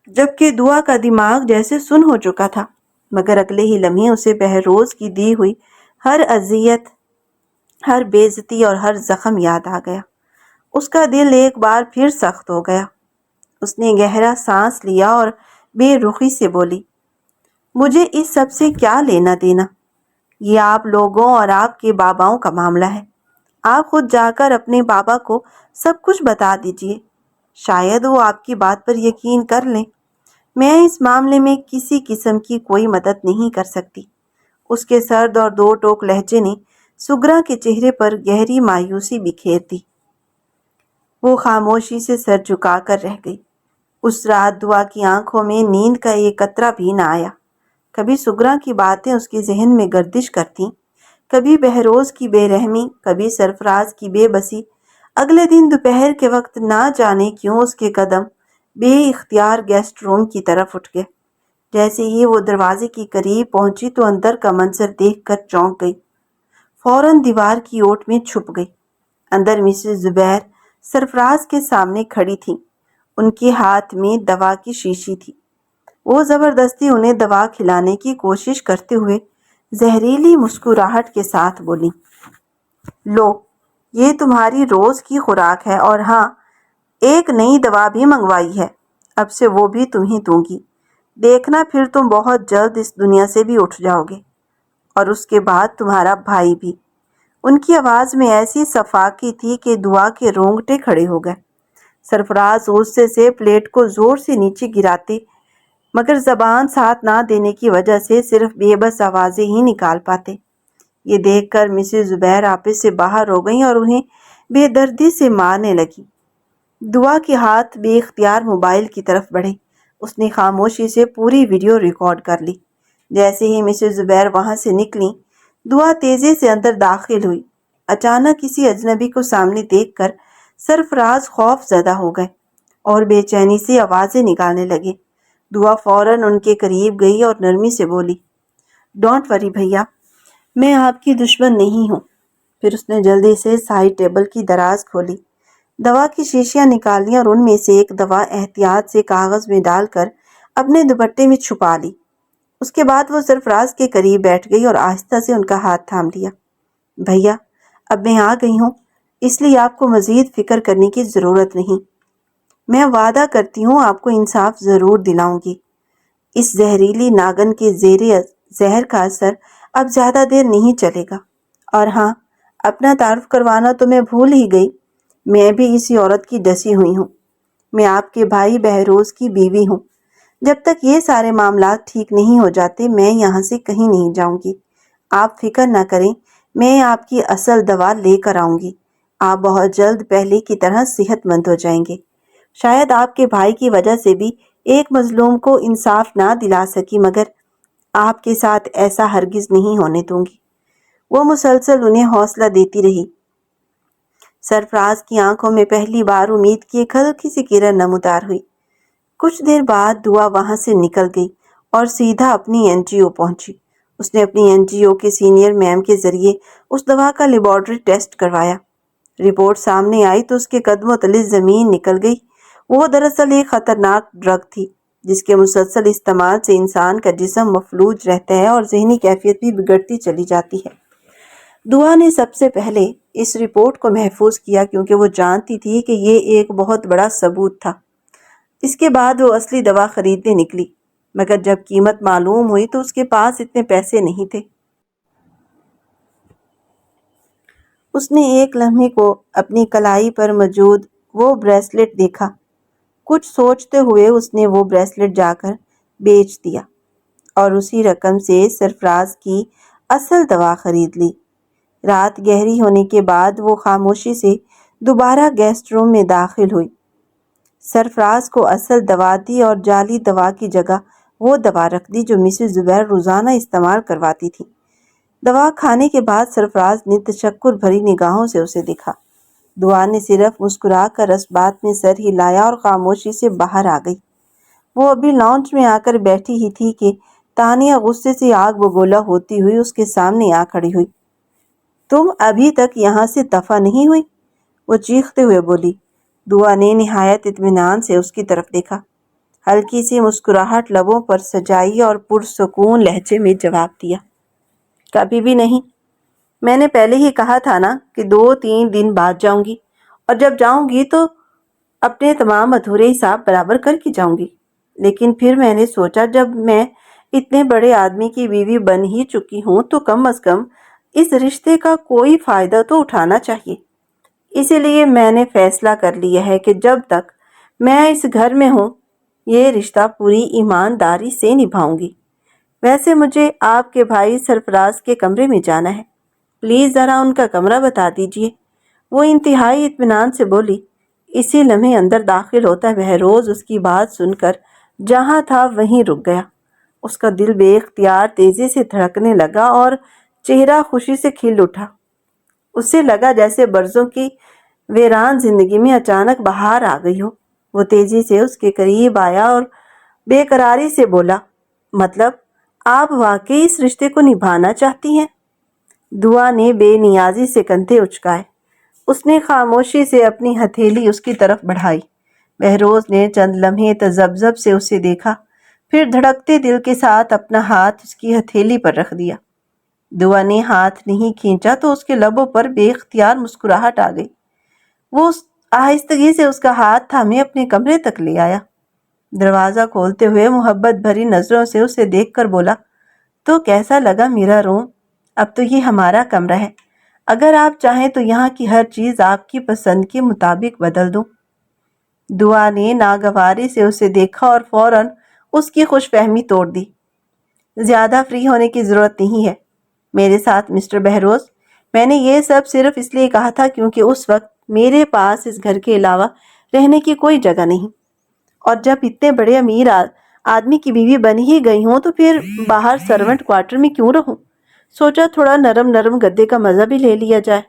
Speaker 1: جبکہ دعا کا دماغ جیسے سن ہو چکا تھا، مگر اگلے ہی لمحے اسے بہروز کی دی ہوئی ہر اذیت، ہر بے عزتی اور ہر زخم یاد آ گیا۔ اس کا دل ایک بار پھر سخت ہو گیا۔ اس نے گہرا سانس لیا اور بے رخی سے بولی، مجھے اس سب سے کیا لینا دینا؟ یہ آپ لوگوں اور آپ کے باباؤں کا معاملہ ہے۔ آپ خود جا کر اپنے بابا کو سب کچھ بتا دیجئے، شاید وہ آپ کی بات پر یقین کر لیں۔ میں اس معاملے میں کسی قسم کی کوئی مدد نہیں کر سکتی۔ اس کے سرد اور دو ٹوک لہجے نے سگرا کے چہرے پر گہری مایوسی بکھیر دی۔ وہ خاموشی سے سر جھکا کر رہ گئی۔ اس رات دعا کی آنکھوں میں نیند کا ایک قطرہ بھی نہ آیا۔ کبھی سگرا کی باتیں اس کے ذہن میں گردش کرتیں، کبھی بہروز کی بے رحمی، کبھی سرفراز کی بے بسی۔ اگلے دن دوپہر کے وقت نہ جانے کیوں اس کے قدم بے اختیار گیسٹ روم کی طرف اٹھ گئے۔ جیسے ہی وہ دروازے کے قریب پہنچی تو اندر کا منظر دیکھ کر چونک گئی۔ فوراً دیوار کی اوٹ میں چھپ گئی۔ اندر مسز زبیر سرفراز کے سامنے کھڑی تھیں۔ ان کے ہاتھ میں دوا کی شیشی تھی۔ وہ زبردستی انہیں دوا کھلانے کی کوشش کرتے ہوئے زہریلی مسکراہٹ کے ساتھ بولی، لو، یہ تمہاری روز کی خوراک ہے، اور ہاں، ایک نئی دوا بھی منگوائی ہے، اب سے وہ بھی تمہیں دوں گی۔ دیکھنا پھر تم بہت جلد اس دنیا سے بھی اٹھ جاؤ گے، اور اس کے بعد تمہارا بھائی بھی۔ ان کی آواز میں ایسی صفاقی تھی کہ دعا کے رونگٹے کھڑے ہو گئے۔ سرفراز غصے سے پلیٹ کو زور سے نیچے گراتے، مگر زبان ساتھ نہ دینے کی وجہ سے صرف بے بس آوازیں ہی نکال پاتے۔ یہ دیکھ کر مسز زبیر آپس سے باہر ہو گئیں اور انہیں بے دردی سے مارنے لگی۔ دعا کے ہاتھ بے اختیار موبائل کی طرف بڑھے۔ اس نے خاموشی سے پوری ویڈیو ریکارڈ کر لی۔ جیسے ہی مسز زبیر وہاں سے نکلیں، دعا تیزی سے اندر داخل ہوئی۔ اچانک کسی اجنبی کو سامنے دیکھ کر سرفراز خوف زدہ ہو گئے اور بے چینی سے آوازیں نکالنے لگے۔ دعا فوراً ان کے قریب گئی اور نرمی سے بولی، ڈونٹ وری بھیا، میں آپ کی دشمن نہیں ہوں۔ پھر اس نے جلدی سے سائڈ ٹیبل کی دراز کھولی، دوا کی شیشیاں نکالیں اور ان میں سے ایک دوا احتیاط سے کاغذ میں ڈال کر اپنے دوپٹے میں چھپا لی۔ اس کے بعد وہ سرفراز کے قریب بیٹھ گئی اور آہستہ سے ان کا ہاتھ تھام لیا۔ بھیا، اب میں آ گئی ہوں، اس لیے آپ کو مزید فکر کرنے کی ضرورت نہیں۔ میں وعدہ کرتی ہوں آپ کو انصاف ضرور دلاؤں گی۔ اس زہریلی ناگن کے زہر کا اثر اب زیادہ دیر نہیں چلے گا۔ اور ہاں، اپنا تعارف کروانا تو میں بھول ہی گئی، میں بھی اسی عورت کی ڈسی ہوئی ہوں۔ میں آپ کے بھائی بہروز کی بیوی ہوں۔ جب تک یہ سارے معاملات ٹھیک نہیں ہو جاتے میں یہاں سے کہیں نہیں جاؤں گی۔ آپ فکر نہ کریں، میں آپ کی اصل دوا لے کر آؤں گی۔ آپ بہت جلد پہلے کی طرح صحت مند ہو جائیں گے۔ شاید آپ کے بھائی کی وجہ سے بھی ایک مظلوم کو انصاف نہ دلا سکی، مگر آپ کے ساتھ ایسا ہرگز نہیں ہونے دوں گی۔ وہ مسلسل انہیں حوصلہ دیتی رہی۔ سرفراز کی آنکھوں میں پہلی بار امید کی ایک ہلکی سی کرن نمودار ہوئی۔ کچھ دیر بعد دعا وہاں سے نکل گئی اور سیدھا اپنی این جی او پہنچی۔ اس نے اپنی این جی او کے سینئر میم کے ذریعے اس دوا کا لیبارٹری ٹیسٹ کروایا۔ رپورٹ سامنے آئی تو اس کے قدموں تلے زمین نکل گئی۔ وہ دراصل ایک خطرناک ڈرگ تھی جس کے مسلسل استعمال سے انسان کا جسم مفلوج رہتا ہے اور ذہنی کیفیت بھی بگڑتی چلی جاتی ہے۔ دعا نے سب سے پہلے اس رپورٹ کو محفوظ کیا کیونکہ وہ جانتی تھی کہ یہ ایک بہت بڑا ثبوت تھا۔ اس کے بعد وہ اصلی دوا خریدنے نکلی، مگر جب قیمت معلوم ہوئی تو اس کے پاس اتنے پیسے نہیں تھے۔ اس نے ایک لمحے کو اپنی کلائی پر موجود وہ بریسلٹ دیکھا۔ کچھ سوچتے ہوئے اس نے وہ بریسلٹ جا کر بیچ دیا اور اسی رقم سے سرفراز کی اصل دوا خرید لی۔ رات گہری ہونے کے بعد وہ خاموشی سے دوبارہ گیسٹ روم میں داخل ہوئی۔ سرفراز کو اصل دوا دی اور جعلی دوا کی جگہ وہ دوا رکھ دی جو مسز زبیر روزانہ استعمال کرواتی تھی۔ دوا کھانے کے بعد سرفراز نے تشکر بھری نگاہوں سے اسے دیکھا۔ دعا نے صرف مسکرا کر اس بات میں سر ہلایا اور خاموشی سے باہر آ گئی۔ وہ ابھی لاؤنج میں آ کر بیٹھی ہی تھی کہ تانیہ غصے سے آگ بگولا ہوتی ہوئی اس کے سامنے آ کھڑی ہوئی۔ تم ابھی تک یہاں سے دفع نہیں ہوئی؟ وہ چیختے ہوئے بولی۔ دعا نے نہایت اطمینان سے اس کی طرف دیکھا، ہلکی سی مسکراہٹ لبوں پر سجائی اور پرسکون لہجے میں جواب دیا، کبھی بھی نہیں۔ میں نے پہلے ہی کہا تھا نا کہ 2-3 دن بعد جاؤں گی، اور جب جاؤں گی تو اپنے تمام ادھورے حساب برابر کر کے جاؤں گی۔ لیکن پھر میں نے سوچا جب میں اتنے بڑے آدمی کی بیوی بن ہی چکی ہوں تو کم از کم اس رشتے کا کوئی فائدہ تو اٹھانا چاہیے۔ اسی لیے میں نے فیصلہ کر لیا ہے کہ جب تک میں اس گھر میں ہوں یہ رشتہ پوری ایمانداری سے نبھاؤں گی۔ ویسے مجھے آپ کے بھائی سرفراز کے کمرے میں جانا ہے، پلیز ذرا ان کا کمرہ بتا دیجئے۔ وہ انتہائی اطمینان سے بولی۔ اسی لمحے اندر داخل ہوتا بہروز اس کی بات سن کر جہاں تھا وہیں رک گیا۔ اس کا دل بے اختیار تیزی سے دھڑکنے لگا اور چہرہ خوشی سے کھل اٹھا۔ اسے لگا جیسے برسوں کی ویران زندگی میں اچانک بہار آ گئی ہو۔ وہ تیزی سے اس کے قریب آیا اور بے قراری سے بولا، مطلب آپ واقعی اس رشتے کو نبھانا چاہتی ہیں؟ دعا نے بے نیازی سے کندھے اچکائے۔ اس نے خاموشی سے اپنی ہتھیلی اس کی طرف بڑھائی۔ بہروز نے چند لمحے تذبذب سے اسے دیکھا، پھر دھڑکتے دل کے ساتھ اپنا ہاتھ اس کی ہتھیلی پر رکھ دیا۔ دعا نے ہاتھ نہیں کھینچا تو اس کے لبوں پر بے اختیار مسکراہٹ آ گئی۔ وہ آہستگی سے اس کا ہاتھ تھامے اپنے کمرے تک لے آیا۔ دروازہ کھولتے ہوئے محبت بھری نظروں سے اسے دیکھ کر بولا، تو کیسا لگا میرا روم؟ اب تو یہ ہمارا کمرہ ہے، اگر آپ چاہیں تو یہاں کی ہر چیز آپ کی پسند کے مطابق بدل دوں۔ دعا نے ناگواری سے اسے دیکھا اور فوراً اس کی خوش فہمی توڑ دی۔ زیادہ فری ہونے کی ضرورت نہیں ہے میرے ساتھ مسٹر بہروز۔ میں نے یہ سب صرف اس لیے کہا تھا کیونکہ اس وقت میرے پاس اس گھر کے علاوہ رہنے کی کوئی جگہ نہیں، اور جب اتنے بڑے امیر آدمی کی بیوی بن ہی گئی ہوں تو پھر باہر سرونٹ کوارٹر میں کیوں رہوں؟ سوچا تھوڑا نرم نرم گدے کا مزہ بھی لے لیا جائے۔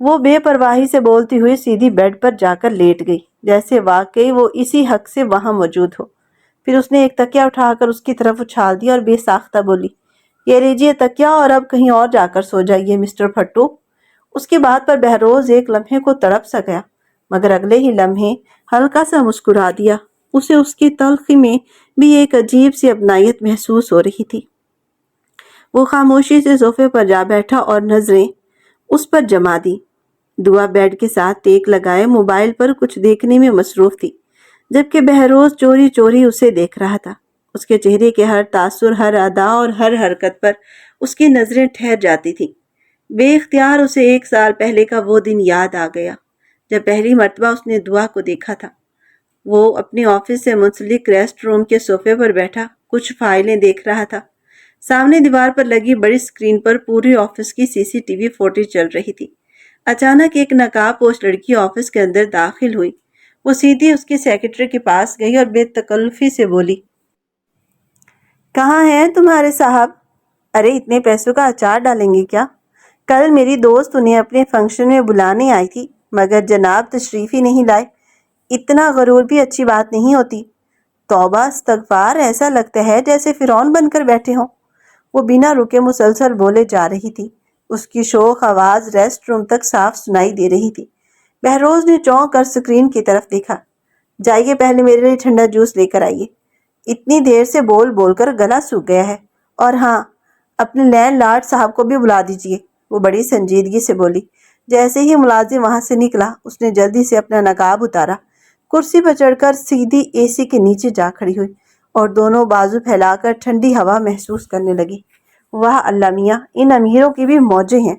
Speaker 1: وہ بے پرواہی سے بولتی ہوئی سیدھی بیڈ پر جا کر لیٹ گئی، جیسے واقعی وہ اسی حق سے وہاں موجود ہو۔ پھر اس نے ایک تکیہ اٹھا کر اس کی طرف اچھال دیا اور بے ساختہ بولی، یہ لیجیے تکیہ اور اب کہیں اور جا کر سو جائیے مسٹر پھٹو۔ اس کی بات پر بہروز ایک لمحے کو تڑپ سا گیا، مگر اگلے ہی لمحے ہلکا سا مسکرا دیا۔ اسے اس کی تلخی میں بھی ایک عجیب سی اپنائیت محسوس ہو رہی تھی۔ وہ خاموشی سے صوفے پر جا بیٹھا اور نظریں اس پر جما دی۔ دعا بیڈ کے ساتھ ٹیک لگائے موبائل پر کچھ دیکھنے میں مصروف تھی، جبکہ بہروز چوری چوری اسے دیکھ رہا تھا۔ اس کے چہرے کے ہر تاثر، ہر ادا اور ہر حرکت پر اس کی نظریں ٹھہر جاتی تھی۔ بے اختیار اسے 1 سال پہلے کا وہ دن یاد آ گیا جب پہلی مرتبہ اس نے دعا کو دیکھا تھا۔ وہ اپنے آفس سے منسلک ریسٹ روم کے صوفے پر بیٹھا کچھ فائلیں دیکھ رہا تھا۔ سامنے دیوار پر لگی بڑی اسکرین پر پورے آفس کی CCTV فوٹیج چل رہی تھی۔ اچانک ایک نقاب پوش لڑکی آفس کے اندر داخل ہوئی۔ وہ سیدھی اس کے سیکرٹری کے پاس گئی اور بے تکلفی سے بولی، کہاں ہیں تمہارے صاحب؟ ارے اتنے پیسوں کا اچار ڈالیں گے کیا؟ کل میری دوست انہیں اپنے فنکشن میں بلانے آئی تھی، مگر جناب تشریف ہی نہیں لائے۔ اتنا غرور بھی اچھی بات نہیں ہوتی۔ توبہ استغفار، ایسا لگتا ہے جیسے فرعون بن کر بیٹھے ہوں۔ وہ بنا رکے مسلسل بولے جا رہی تھی۔ اس کی شوخ آواز ریسٹ روم تک صاف سنائی دے رہی تھی۔ بہروز نے چونک کر اسکرین کی طرف دیکھا۔ جائیے پہلے میرے لیے ٹھنڈا جوس لے کر آئیے۔ اتنی دیر سے بول بول کر گلا سوکھ گیا ہے۔ اور ہاں، اپنے لینڈ لارڈ صاحب کو بھی بلا دیجیے، وہ بڑی سنجیدگی سے بولی۔ جیسے ہی ملازم وہاں سے نکلا، اس نے جلدی سے اپنا نقاب اتارا، کرسی پر چڑھ کر سیدھی AC کے نیچے جا کھڑی ہوئی اور دونوں بازو پھیلا کر ٹھنڈی ہوا محسوس کرنے لگی۔ واہ اللہ میاں، ان امیروں کی بھی موجیں ہیں۔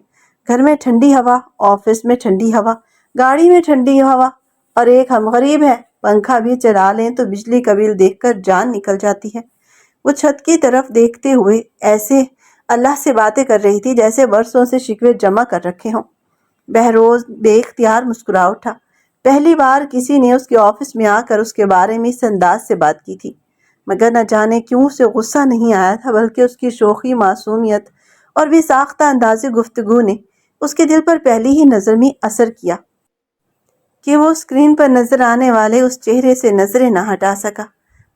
Speaker 1: گھر میں ٹھنڈی ہوا، آفس میں ٹھنڈی ہوا، گاڑی میں ٹھنڈی ہوا، اور ایک ہم غریب ہے، پنکھا بھی چلا لیں تو بجلی کا بل دیکھ کر جان نکل جاتی ہے۔ وہ چھت کی طرف دیکھتے ہوئے ایسے اللہ سے باتیں کر رہی تھی جیسے برسوں سے شکوے جمع کر رکھے ہوں۔ بہروز بے اختیار مسکرا اٹھا۔ پہلی بار کسی نے اس کے آفس میں آ کر اس کے بارے میں اس انداز سے بات کی تھی، مگر نہ جانے کیوں اسے غصہ نہیں آیا تھا، بلکہ اس کی شوخی، معصومیت اور بے ساختہ انداز گفتگو نے اس کے دل پر پہلی ہی نظر میں اثر کیا کہ وہ اسکرین پر نظر آنے والے اس چہرے سے نظریں نہ ہٹا سکا۔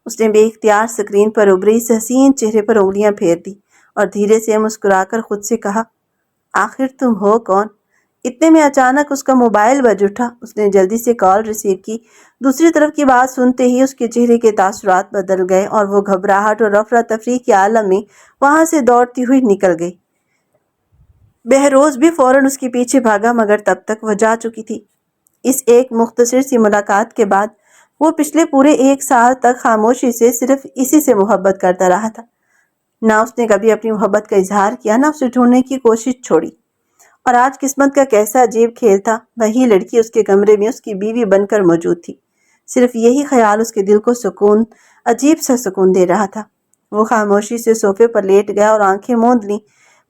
Speaker 1: اس نے بے اختیار اسکرین پر ابھری اس حسین چہرے پر انگلیاں پھیر دی اور دھیرے سے مسکرا کر خود سے کہا، آخر تم ہو کون؟ اتنے میں اچانک اس کا موبائل بج اٹھا۔ اس نے جلدی سے کال ریسیو کی۔ دوسری طرف کی بات سنتے ہی اس کے چہرے کے تاثرات بدل گئے اور وہ گھبراہٹ اور افراتفری کے عالم میں وہاں سے دوڑتی ہوئی نکل گئی۔ بہروز بھی فوراً اس کے پیچھے بھاگا، مگر تب تک وہ جا چکی تھی۔ اس ایک مختصر سی ملاقات کے بعد وہ پچھلے پورے 1 سال تک خاموشی سے صرف اسی سے محبت کرتا رہا تھا۔ نہ اس نے کبھی اپنی محبت کا اظہار کیا، نہ اسے ڈھونڈنے کی کوشش چھوڑی۔ اور آج قسمت کا کیسا عجیب کھیل تھا، وہی لڑکی اس کے کمرے میں اس کی بیوی بن کر موجود تھی۔ صرف یہی خیال اس کے دل کو سکون، عجیب سا سکون دے رہا تھا۔ وہ خاموشی سے صوفے پر لیٹ گیا اور آنکھیں موند لیں،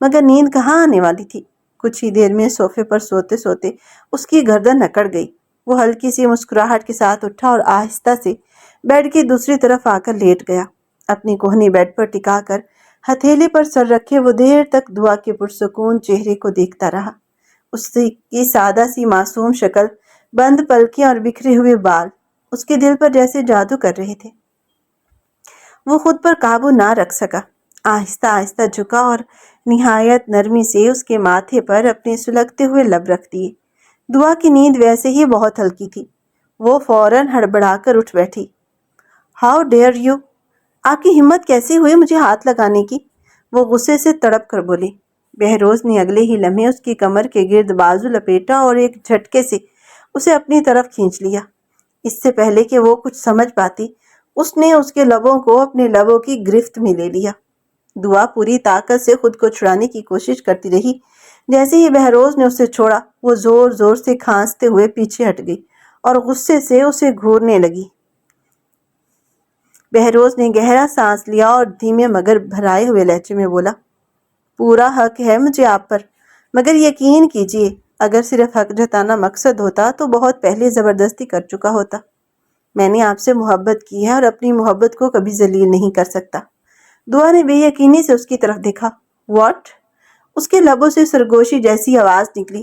Speaker 1: مگر نیند کہاں آنے والی تھی۔ کچھ ہی دیر میں صوفے پر سوتے سوتے اس کی گردن اکڑ گئی۔ وہ ہلکی سی مسکراہٹ کے ساتھ اٹھا اور آہستہ سے بیڈ کی دوسری طرف آ کر لیٹ گیا۔ اپنی کوہنی بیڈ پر ٹکا کر ہتھیلی پر سر رکھے وہ دیر تک دعا کے پرسکون چہرے کو دیکھتا رہا۔ اس کی سادہ سی معصوم شکل، بند پلکیں اور بکھرے ہوئے بال اس کے دل پر جیسے جادو کر رہے تھے۔ وہ خود پر قابو نہ رکھ سکا، آہستہ آہستہ جھکا اور نہایت نرمی سے اس کے ماتھے پر اپنے سلگتے ہوئے لب رکھ دیے۔ دعا کی نیند ویسے ہی بہت ہلکی تھی۔ وہ فوراً ہڑبڑا کر اٹھ بیٹھی۔ ہاؤ ڈیئر یو، آپ کی ہمت کیسے ہوئی مجھے ہاتھ لگانے کی؟ وہ غصے سے تڑپ کر بولی۔ بہروز نے اگلے ہی لمحے اس کی کمر کے گرد بازو لپیٹا اور ایک جھٹکے سے اسے اپنی طرف کھینچ لیا۔ اس سے پہلے کہ وہ کچھ سمجھ پاتی، اس نے اس کے لبوں کو اپنے لبوں کی گرفت میں لے لیا۔ دعا پوری طاقت سے خود کو چھڑانے کی کوشش کرتی رہی۔ جیسے ہی بہروز نے اسے چھوڑا، وہ زور زور سے کھانستے ہوئے پیچھے ہٹ گئی اور غصے سے اسے گھورنے لگی۔ بہروز نے گہرا سانس لیا اور دھیمے مگر بھرائے ہوئے لہجے میں بولا، پورا حق ہے مجھے آپ پر، مگر یقین کیجیے اگر صرف حق جتانا مقصد ہوتا تو بہت پہلے زبردستی کر چکا ہوتا۔ میں نے آپ سے محبت کی ہے اور اپنی محبت کو کبھی ذلیل نہیں کر سکتا۔ دعا نے بے یقینی سے اس کی طرف دیکھا۔ واٹ؟ اس کے لبوں سے سرگوشی جیسی آواز نکلی۔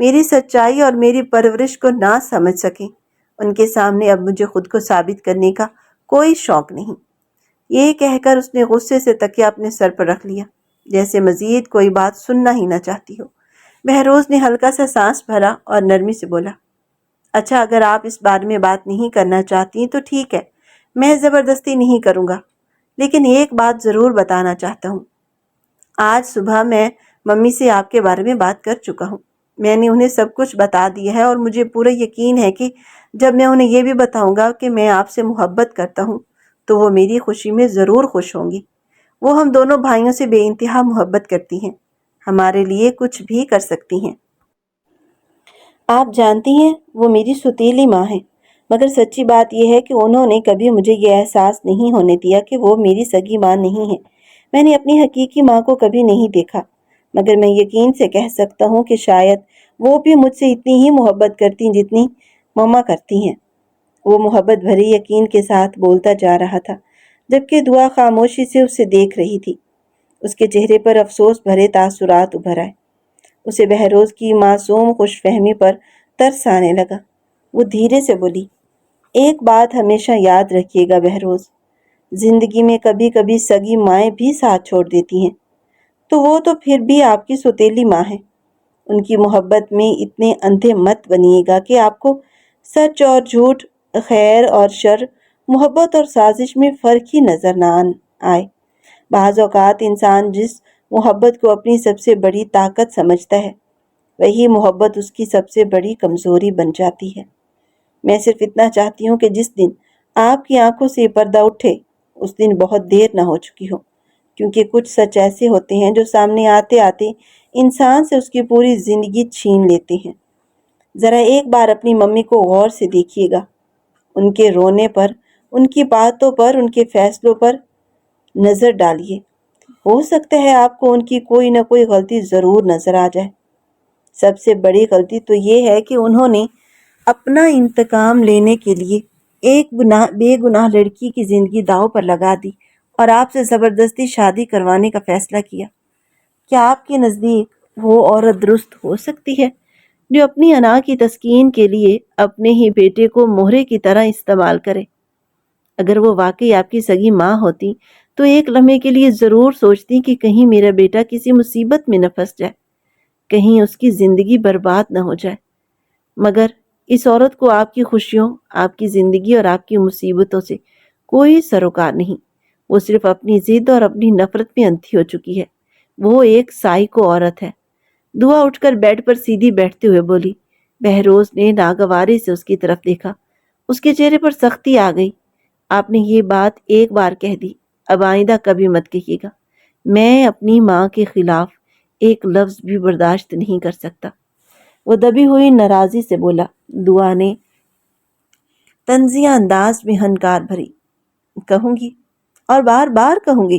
Speaker 1: میری سچائی اور میری پرورش کو نہ سمجھ سکیں، ان کے سامنے اب مجھے خود کو ثابت کرنے کا کوئی شوق نہیں۔ یہ کہہ کر اس نے غصے سے تکیہ اپنے سر پر رکھ لیا، جیسے مزید کوئی بات سننا ہی نہ چاہتی ہو۔ بہروز نے ہلکا سا سانس بھرا اور نرمی سے بولا، اچھا اگر آپ اس بارے میں بات نہیں کرنا چاہتی تو ٹھیک ہے، میں زبردستی نہیں کروں گا، لیکن ایک بات ضرور بتانا چاہتا ہوں۔ آج صبح میں ممی سے آپ کے بارے میں بات کر چکا ہوں۔ میں نے انہیں سب کچھ بتا دیا ہے اور مجھے پورا یقین ہے کہ جب میں انہیں یہ بھی بتاؤں گا کہ میں آپ سے محبت کرتا ہوں تو وہ میری خوشی میں ضرور خوش ہوں گی۔ وہ ہم دونوں بھائیوں سے بے انتہا محبت کرتی ہیں، ہمارے لیے کچھ بھی کر سکتی ہیں۔ آپ جانتی ہیں وہ میری سوتیلی ماں ہے، مگر سچی بات یہ ہے کہ انہوں نے کبھی مجھے یہ احساس نہیں ہونے دیا کہ وہ میری سگی ماں نہیں ہے۔ میں نے اپنی حقیقی ماں کو کبھی نہیں دیکھا، مگر میں یقین سے کہہ سکتا ہوں کہ شاید وہ بھی مجھ سے اتنی ہی محبت کرتی جتنی مما کرتی ہیں۔ وہ محبت بھری یقین کے ساتھ بولتا جا رہا تھا، جبکہ دعا خاموشی سے اسے دیکھ رہی تھی۔ اس کے چہرے پر افسوس بھرے تاثرات ابھر آئے۔ اسے بہروز کی معصوم خوش فہمی پر ترس آنے لگا۔ وہ دھیرے سے بولی، ایک بات ہمیشہ یاد رکھیے گا بہروز، زندگی میں کبھی کبھی سگی مائیں بھی ساتھ چھوڑ دیتی ہیں، تو وہ تو پھر بھی آپ کی سوتیلی ماں ہے۔ ان کی محبت میں اتنے اندھے مت بنیے گا کہ آپ کو سچ اور جھوٹ، خیر اور شر، محبت اور سازش میں فرق ہی نظر نہ آئے۔ بعض اوقات انسان جس محبت کو اپنی سب سے بڑی طاقت سمجھتا ہے، وہی محبت اس کی سب سے بڑی کمزوری بن جاتی ہے۔ میں صرف اتنا چاہتی ہوں کہ جس دن آپ کی آنکھوں سے پردہ اٹھے اس دن بہت دیر نہ ہو چکی ہو، کیونکہ کچھ سچ ایسے ہوتے ہیں جو سامنے آتے آتے انسان سے اس کی پوری زندگی چھین لیتے ہیں۔ ذرا ایک بار اپنی ممی کو غور سے دیکھیے گا، ان کے رونے پر، ان کی باتوں پر، ان کے فیصلوں پر نظر ڈالیے۔ ہو سکتا ہے آپ کو ان کی کوئی نہ کوئی غلطی ضرور نظر آ جائے۔ سب سے بڑی غلطی تو یہ ہے کہ انہوں نے اپنا انتقام لینے کے لیے ایک بے گناہ لڑکی کی زندگی داؤ پر لگا دی اور آپ سے زبردستی شادی کروانے کا فیصلہ کیا۔ کیا آپ کے نزدیک وہ عورت درست ہو سکتی ہے جو اپنی انا کی تسکین کے لیے اپنے ہی بیٹے کو مہرے کی طرح استعمال کرے؟ اگر وہ واقعی آپ کی سگی ماں ہوتی تو ایک لمحے کے لیے ضرور سوچتی کہ کہیں میرا بیٹا کسی مصیبت میں نہ پھنس جائے، کہیں اس کی زندگی برباد نہ ہو جائے۔ مگر اس عورت کو آپ کی خوشیوں، آپ کی زندگی اور آپ کی مصیبتوں سے کوئی سروکار نہیں۔ وہ صرف اپنی ضد اور اپنی نفرت میں اندھی ہو چکی ہے۔ وہ ایک سائیکو عورت ہے۔ دعا اٹھ کر بیڈ پر سیدھی بیٹھتے ہوئے بولی۔ بہروز نے ناگواری سے اس کی طرف دیکھا۔ اس کے چہرے پر سختی آ گئی۔ آپ نے یہ بات ایک بار کہہ دی، اب آئندہ کبھی مت کہیے گا۔ میں اپنی ماں کے خلاف ایک لفظ بھی برداشت نہیں کر سکتا۔ وہ دبی ہوئی ناراضی سے بولا۔ دعا نے طنزیہ انداز میں ہنکار بھری، کہوں گی اور بار بار کہوں گی،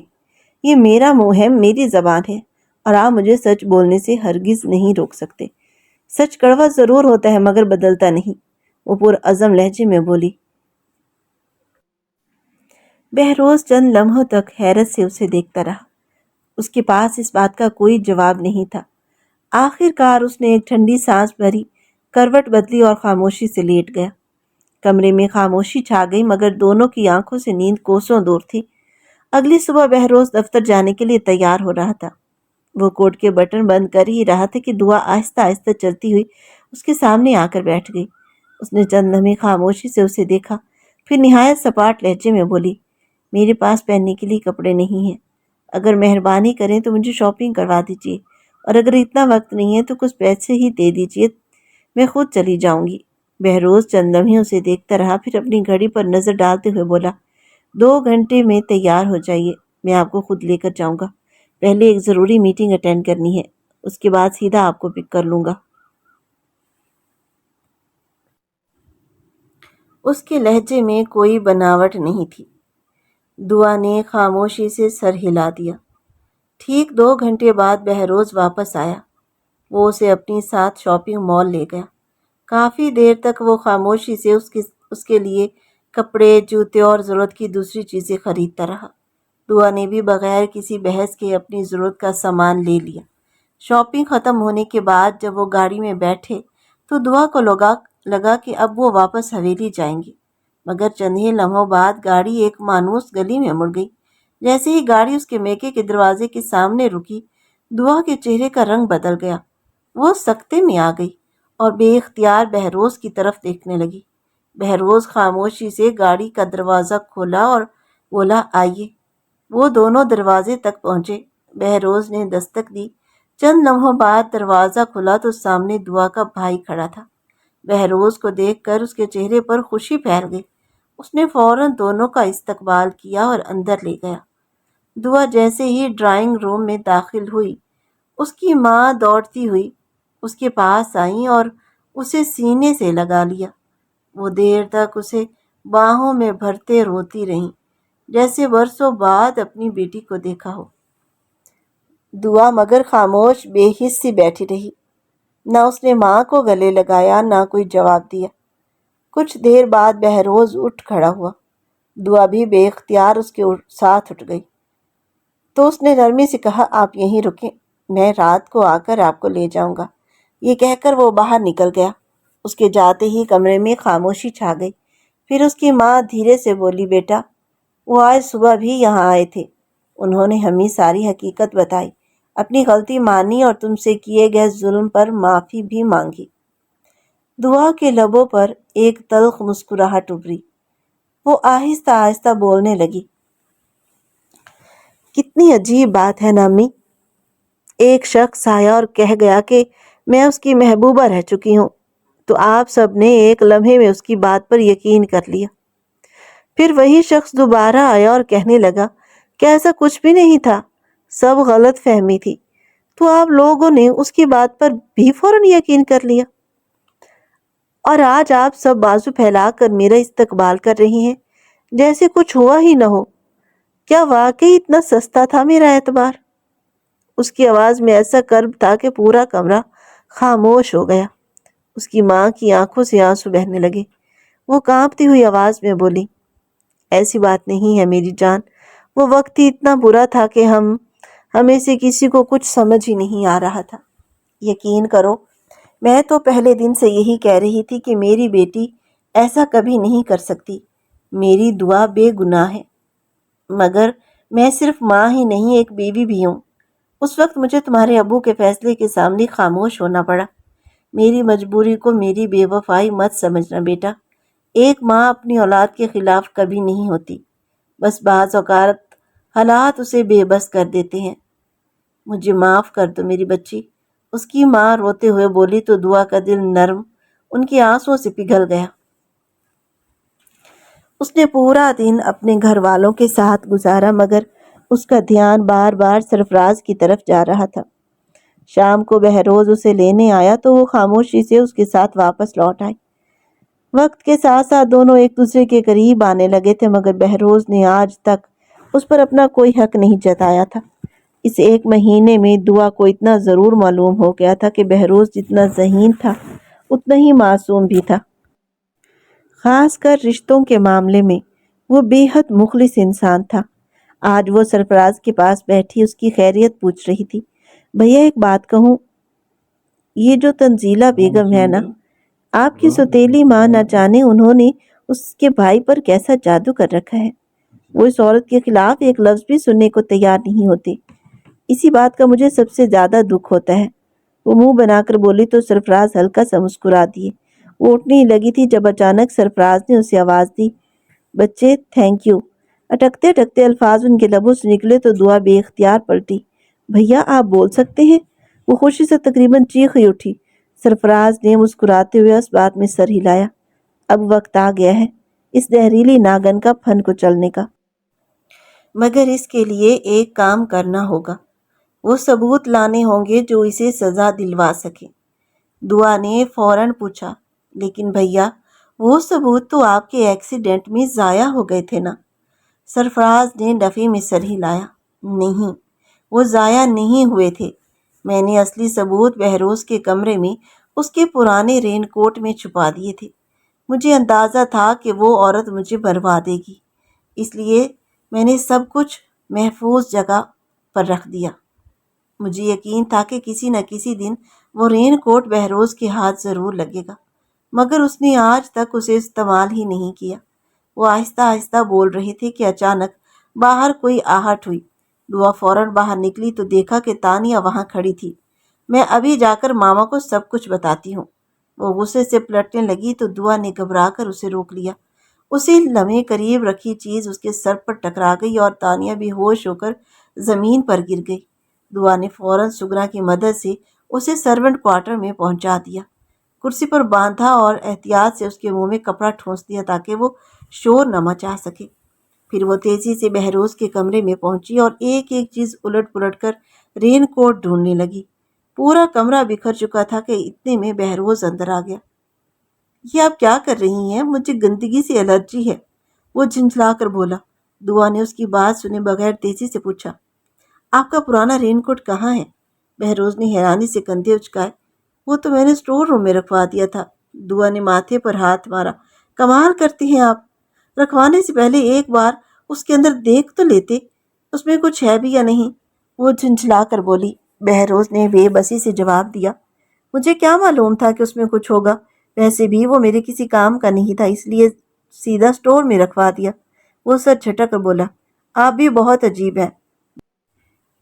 Speaker 1: یہ میرا منہ ہے، میری زبان ہے، اور آپ مجھے سچ بولنے سے ہرگز نہیں روک سکتے۔ سچ کڑوا ضرور ہوتا ہے مگر بدلتا نہیں، وہ پرعزم لہجے میں بولی۔ بہروز چند لمحوں تک حیرت سے اسے دیکھتا رہا۔ اس کے پاس اس بات کا کوئی جواب نہیں تھا۔ آخر کار اس نے ایک ٹھنڈی سانس بھری، کروٹ بدلی اور خاموشی سے لیٹ گیا۔ کمرے میں خاموشی چھا گئی مگر دونوں کی آنکھوں سے نیند کوسوں دور تھی۔ اگلی صبح بہروز دفتر جانے کے لیے تیار ہو رہا تھا۔ وہ کوٹ کے بٹن بند کر ہی رہا تھا کہ دعا آہستہ آہستہ چلتی ہوئی اس کے سامنے آ کر بیٹھ گئی۔ اس نے چند لمحے خاموشی سے اسے دیکھا، پھر نہایت سپاٹ لہجے میں بولی، میرے پاس پہننے کے لیے کپڑے نہیں ہیں، اگر مہربانی کریں تو مجھے شاپنگ کروا دیجیے، اور اگر اتنا وقت نہیں ہے تو کچھ پیسے ہی دے دیجیے، میں خود چلی جاؤں گی۔ بہروز چند لمحے اسے دیکھتا رہا، پھر اپنی گھڑی پر نظر ڈالتے ہوئے بولا، 2 گھنٹے میں تیار ہو جائیے، میں آپ کو خود لے کر جاؤں گا۔ پہلے ایک ضروری میٹنگ اٹینڈ کرنی ہے، اس کے بعد سیدھا آپ کو پک کر لوں گا۔ اس کے لہجے میں کوئی بناوٹ نہیں تھی۔ دعا نے خاموشی سے سر ہلا دیا۔ ٹھیک 2 گھنٹے بعد بہروز واپس آیا۔ وہ اسے اپنی ساتھ شاپنگ مال لے گیا۔ کافی دیر تک وہ خاموشی سے اس کے لیے کپڑے، جوتے اور ضرورت کی دوسری چیزیں خریدتا رہا۔ دعا نے بھی بغیر کسی بحث کے اپنی ضرورت کا سامان لے لیا۔ شاپنگ ختم ہونے کے بعد جب وہ گاڑی میں بیٹھے تو دعا کو لگا کہ اب وہ واپس حویلی جائیں گے، مگر چند ہی لمحوں بعد گاڑی ایک مانوس گلی میں مڑ گئی۔ جیسے ہی گاڑی اس کے میکے کے دروازے کے سامنے رکی، دعا کے چہرے کا رنگ بدل گیا۔ وہ سکتے میں آ گئی اور بے اختیار بہروز کی طرف دیکھنے لگی۔ بہروز خاموشی سے گاڑی کا دروازہ کھولا اور بولا، آئیے۔ وہ دونوں دروازے تک پہنچے۔ بہروز نے دستک دی۔ چند لمحوں بعد دروازہ کھلا تو سامنے دعا کا بھائی کھڑا تھا۔ بہروز کو دیکھ کر اس کے چہرے پر خوشی پھیل گئی۔ اس نے فوراً دونوں کا استقبال کیا اور اندر لے گیا۔ دعا جیسے ہی ڈرائنگ روم میں داخل ہوئی، اس کی ماں دوڑتی ہوئی اس کے پاس آئیں اور اسے سینے سے لگا لیا۔ وہ دیر تک اسے باہوں میں بھرتے روتی رہیں، جیسے برسوں بعد اپنی بیٹی کو دیکھا ہو۔ دعا مگر خاموش بے حس سی بیٹھی رہی۔ نہ اس نے ماں کو گلے لگایا، نہ کوئی جواب دیا۔ کچھ دیر بعد بہروز اٹھ کھڑا ہوا۔ دعا بھی بے اختیار اس کے ساتھ اٹھ گئی۔ تو اس نے نرمی سے کہا، آپ یہیں رکیں، میں رات کو آ کر آپ کو لے جاؤں گا۔ یہ کہہ کر وہ باہر نکل گیا۔ اس کے جاتے ہی کمرے میں خاموشی چھا گئی۔ پھر اس کی ماں دھیرے سے بولی، بیٹا، وہ آج صبح بھی یہاں آئے تھے۔ انہوں نے ہمیں ساری حقیقت بتائی، اپنی غلطی مانی اور تم سے کیے گئے ظلم پر معافی بھی مانگی۔ دعا کے لبوں پر ایک تلخ مسکراہٹ ابھری۔ وہ آہستہ آہستہ بولنے لگی، کتنی عجیب بات ہے نا امی، ایک شخص آیا اور کہہ گیا کہ میں اس کی محبوبہ رہ چکی ہوں، تو آپ سب نے ایک لمحے میں اس کی بات پر یقین کر لیا۔ پھر وہی شخص دوبارہ آیا اور کہنے لگا کہ ایسا کچھ بھی نہیں تھا، سب غلط فہمی تھی، تو آپ لوگوں نے اس کی بات پر بھی فوراً یقین کر لیا، اور آج آپ سب بازو پھیلا کر میرا استقبال کر رہی ہیں جیسے کچھ ہوا ہی نہ ہو۔ کیا واقعی اتنا سستا تھا میرا اعتبار؟ اس کی آواز میں ایسا کرب تھا کہ پورا کمرہ خاموش ہو گیا۔ اس کی ماں کی آنکھوں سے آنسو بہنے لگے۔ وہ کانپتی ہوئی آواز میں بولی، ایسی بات نہیں ہے میری جان، وہ وقت ہی اتنا برا تھا کہ ہمیں سے کسی کو کچھ سمجھ ہی نہیں آ رہا تھا۔ یقین کرو، میں تو پہلے دن سے یہی کہہ رہی تھی کہ میری بیٹی ایسا کبھی نہیں کر سکتی، میری دعا بے گناہ ہے، مگر میں صرف ماں ہی نہیں، ایک بیوی بھی ہوں۔ اس وقت مجھے تمہارے ابو کے فیصلے کے سامنے خاموش ہونا پڑا۔ میری مجبوری کو میری بے وفائی مت سمجھنا بیٹا، ایک ماں اپنی اولاد کے خلاف کبھی نہیں ہوتی، بس بعض اوقات حالات اسے بے بس کر دیتے ہیں۔ مجھے معاف کر دو میری بچی، اس کی ماں روتے ہوئے بولی تو دعا کا دل نرم ان کے آنسوں سے پگھل گیا۔ اس نے پورا دن اپنے گھر والوں کے ساتھ گزارا، مگر اس کا دھیان بار بار سرفراز کی طرف جا رہا تھا۔ شام کو بہروز اسے لینے آیا تو وہ خاموشی سے اس کے ساتھ واپس لوٹ آئی۔ وقت کے ساتھ ساتھ دونوں ایک دوسرے کے قریب آنے لگے تھے، مگر بہروز نے آج تک اس پر اپنا کوئی حق نہیں جتایا تھا۔ اس ایک مہینے میں دعا کو اتنا ضرور معلوم ہو گیا تھا کہ بہروز جتنا ذہین تھا اتنا ہی معصوم بھی تھا۔ خاص کر رشتوں کے معاملے میں وہ بے حد مخلص انسان تھا۔ آج وہ سرفراز کے پاس بیٹھی اس کی خیریت پوچھ رہی تھی۔ بھیا ایک بات کہوں، یہ جو تنزیلہ بیگم ہے نا، آپ کی سوتیلی ماں، نہ جانے انہوں نے اس کے بھائی پر کیسا جادو کر رکھا ہے۔ وہ اس عورت کے خلاف ایک لفظ بھی سننے کو تیار نہیں ہوتے۔ اسی بات کا مجھے سب سے زیادہ دکھ ہوتا ہے۔ وہ منہ بنا کر بولی تو سرفراز ہلکا سا مسکرا دیے۔ وہ اٹھنے ہی لگی تھی جب اچانک سرفراز نے اسے آواز دی، بچے تھینک یو۔ اٹکتے اٹکتے الفاظ ان کے لبوں سے نکلے تو دعا بے اختیار پلٹی۔ بھیا آپ بول سکتے ہیں؟ وہ خوشی سے تقریباً چیخ ہی اٹھی۔ سرفراز نے مسکراتے ہوئے اس بات میں سر ہلایا، اب وقت آ گیا ہے اس زہریلی ناگن کا پھن کو چلنے کا، مگر اس کے لیے ایک کام کرنا ہوگا، وہ ثبوت لانے ہوں گے جو اسے سزا دلوا سکے۔ دعا نے فوراً پوچھا، لیکن بھیا وہ ثبوت تو آپ کے ایکسیڈنٹ میں ضائع ہو گئے تھے نا؟ سرفراز نے نفی میں سر ہلایا، نہیں، وہ ضائع نہیں ہوئے تھے، میں نے اصلی ثبوت بہروز کے کمرے میں اس کے پرانے رین کوٹ میں چھپا دیے تھے۔ مجھے اندازہ تھا کہ وہ عورت مجھے مروا دے گی، اس لیے میں نے سب کچھ محفوظ جگہ پر رکھ دیا، مجھے یقین تھا کہ کسی نہ کسی دن وہ رین کوٹ بہروز کے ہاتھ ضرور لگے گا، مگر اس نے آج تک اسے استعمال ہی نہیں کیا۔ وہ آہستہ آہستہ بول رہے تھے کہ اچانک باہر کوئی آہٹ ہوئی۔ دعا فوراً باہر نکلی تو دیکھا کہ تانیہ وہاں کھڑی تھی۔ میں ابھی جا کر ماما کو سب کچھ بتاتی ہوں۔ وہ غصے سے پلٹنے لگی تو دعا نے گھبرا کر اسے روک لیا۔ اسی لمحے قریب رکھی چیز اس کے سر پر ٹکرا گئی اور تانیہ بے ہوش ہو کر زمین پر گر گئی۔ دعا نے فوراً سگنا کی مدد سے اسے سرونٹ کوارٹر میں پہنچا دیا، کرسی پر باندھا اور احتیاط سے اس کے منہ میں کپڑا ٹھونس دیا تاکہ وہ شور نہ مچا سکے۔ پھر وہ تیزی سے بہروز کے کمرے میں پہنچی اور ایک ایک چیز الٹ پلٹ کر رین کوٹ ڈھونڈنے لگی۔ پورا کمرہ بکھر چکا تھا کہ اتنے میں بہروز اندر آ گیا۔ یہ آپ کیا کر رہی ہیں؟ مجھے گندگی سے الرجی ہے، وہ جھنجھلا کر بولا۔ دعا نے اس کی بات سنے بغیر تیزی سے پوچھا، آپ کا پرانا رین کوٹ کہاں ہے؟ بہروز نے حیرانی سے کندھے اچکائے۔ وہ تو میں نے اسٹور روم میں رکھوا دیا تھا۔ دعا نے ماتھے پر ہاتھ مارا۔ کمال کرتی ہیں آپ، رکھوانے سے پہلے ایک بار اس کے اندر دیکھ تو لیتے، اس میں کچھ ہے بھی یا نہیں، وہ جھنجھلا کر بولی۔ بہروز نے بے بسی سے جواب دیا، مجھے کیا معلوم تھا کہ اس میں کچھ ہوگا، ویسے بھی وہ میرے کسی کام کا نہیں تھا، اس لیے سیدھا اسٹور میں رکھوا دیا، وہ سر جھٹک کر بولا۔ آپ بھی بہت عجیب ہیں،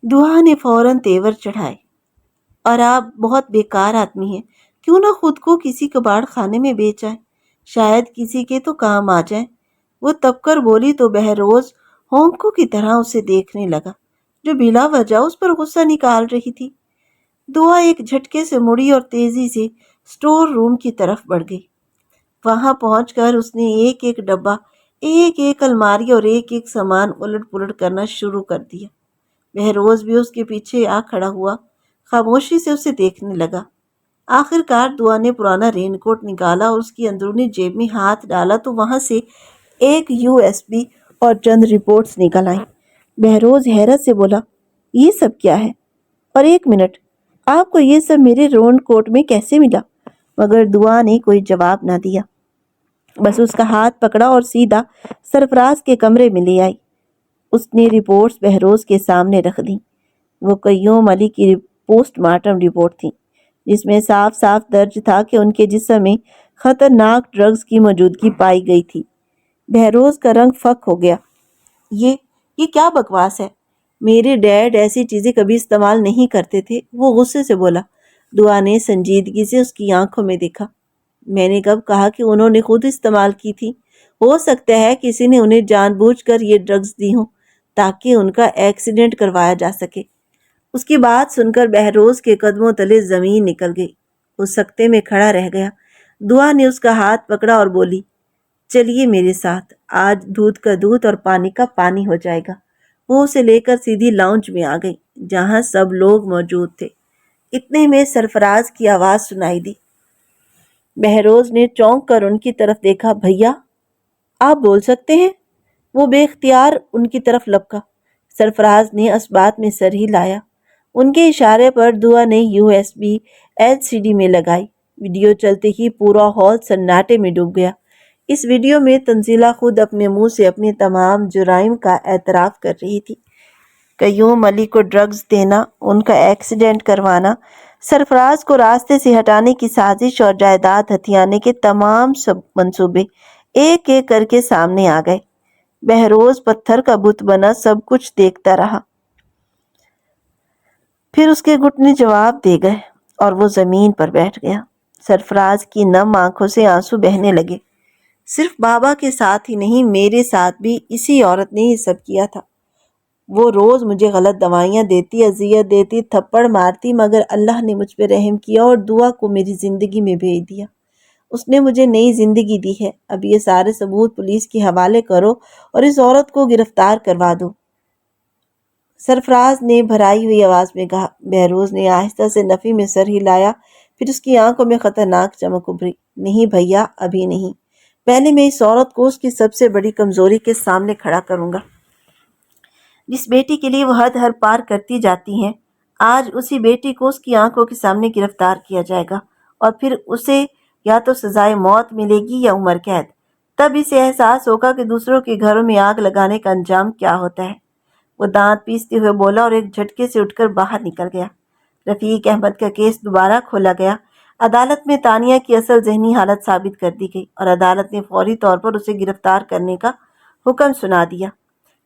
Speaker 1: دعا نے فوراً تیور چڑھائے، اور آپ بہت بیکار آدمی ہیں، کیوں نہ خود کو کسی کباڑ خانے میں بیچ آئے، شاید کسی کے تو کام آ جائیں۔ وہ تب کر بولی تو بہروز ہونکوں کی طرح اسے دیکھنے لگا، جو بلا وجہ اس پر غصہ نکال رہی تھی۔ دعا ایک جھٹکے سے مڑی اور تیزی سے اسٹور روم کی طرف بڑھ گئی۔ وہاں پہنچ کر اس نے ایک ایک ڈبہ، ایک ایک الماری اور ایک ایک سامان الٹ پلٹ کرنا شروع کر دیا۔ بہروز بھی اس کے پیچھے آ کھڑا ہوا، خاموشی سے اسے دیکھنے لگا۔ آخر کار دعا نے پرانا رین کوٹ نکالا اور اس کی اندرونی جیب میں ہاتھ ڈالا تو وہاں سے ایک USB اور چند رپورٹس نکل آئیں۔ بہروز حیرت سے بولا، یہ سب کیا ہے؟ اور ایک منٹ، آپ کو یہ سب میرے رین کوٹ میں کیسے ملا؟ مگر دعا نے کوئی جواب نہ دیا، بس اس کا ہاتھ پکڑا اور سیدھا سرفراز کے کمرے میں لے آئی۔ اس نے رپورٹس بہروز کے سامنے رکھ دیں۔ وہ قیوم علی کی پوسٹ مارٹم رپورٹ تھی، جس میں صاف صاف درج تھا کہ ان کے جسم میں خطرناک ڈرگز کی موجودگی پائی گئی تھی۔ بہروز کا رنگ فک ہو گیا۔ یہ کیا بکواس ہے؟ میرے ڈیڈ ایسی چیزیں کبھی استعمال نہیں کرتے تھے، وہ غصے سے بولا۔ دعا نے سنجیدگی سے اس کی آنکھوں میں دیکھا۔ میں نے کب کہا کہ انہوں نے خود استعمال کی تھی؟ ہو سکتا ہے کسی نے انہیں جان بوجھ کر یہ ڈرگز دی ہوں تاکہ ان کا ایکسیڈنٹ کروایا جا سکے۔ اس کی بات سن کر بہروز کے قدموں تلے زمین نکل گئی۔ وہ سکتے میں کھڑا رہ گیا۔ دعا نے اس کا ہاتھ پکڑا اور بولی، چلیے میرے ساتھ، آج دودھ کا دودھ اور پانی کا پانی ہو جائے گا۔ وہ اسے لے کر سیدھی لاؤنج میں آ گئی جہاں سب لوگ موجود تھے۔ اتنے میں سرفراز کی آواز سنائی دی۔ بہروز نے چونک کر ان کی طرف دیکھا۔ بھیا، آپ بول سکتے ہیں؟ وہ بے اختیار ان کی طرف لپکا۔ سرفراز نے اسبات میں سر ہی لایا۔ ان کے اشارے پر دعا نے USB LCD میں لگائی۔ ویڈیو چلتے ہی پورا ہال سناٹے میں ڈوب گیا۔ اس ویڈیو میں تنزیلہ خود اپنے منہ سے اپنے تمام جرائم کا اعتراف کر رہی تھی۔ قیوم علی کو ڈرگز دینا، ان کا ایکسیڈنٹ کروانا، سرفراز کو راستے سے ہٹانے کی سازش اور جائیداد ہتھیانے کے تمام سب منصوبے ایک ایک کر کے سامنے آ گئے۔ بہروز پتھر کا بت بنا سب کچھ دیکھتا رہا۔ پھر اس کے گھٹنے جواب دے گئے اور وہ زمین پر بیٹھ گیا۔ سرفراز کی نم آنکھوں سے آنسو بہنے لگے۔ صرف بابا کے ساتھ ہی نہیں، میرے ساتھ بھی اسی عورت نے یہ سب کیا تھا۔ وہ روز مجھے غلط دوائیاں دیتی، اذیت دیتی، تھپڑ مارتی، مگر اللہ نے مجھ پہ رحم کیا اور دعا کو میری زندگی میں بھیج دیا۔ اس نے مجھے نئی زندگی دی ہے۔ اب یہ سارے ثبوت پولیس کے حوالے کرو اور اس عورت کو گرفتار کروا دو، سرفراز نے بھرائی ہوئی آواز میں کہا۔ بہروز نے آہستہ سے نفی میں سر ہلایا، پھر اس کی آنکھوں میں خطرناک چمک ابھری۔ نہیں بھیا، ابھی نہیں، پہلے میں اس عورت کو اس کی سب سے بڑی کمزوری کے سامنے کھڑا کروں گا۔ جس بیٹی کے لیے وہ حد ہر پار کرتی جاتی ہیں، آج اسی بیٹی کو اس کی آنکھوں کے سامنے گرفتار کیا جائے گا، اور پھر اسے یا تو سزائے موت ملے گی یا عمر قید۔ تب اسے احساس ہوگا کہ دوسروں کے گھروں میں آگ لگانے کا انجام کیا ہوتا ہے۔ وہ دانت پیستے ہوئے بولا اور ایک جھٹکے سے اٹھ کر باہر نکل گیا۔ رفیق احمد کا کیس دوبارہ کھولا گیا۔ عدالت میں تانیہ کی اصل ذہنی حالت ثابت کر دی گئی اور عدالت نے فوری طور پر اسے گرفتار کرنے کا حکم سنا دیا۔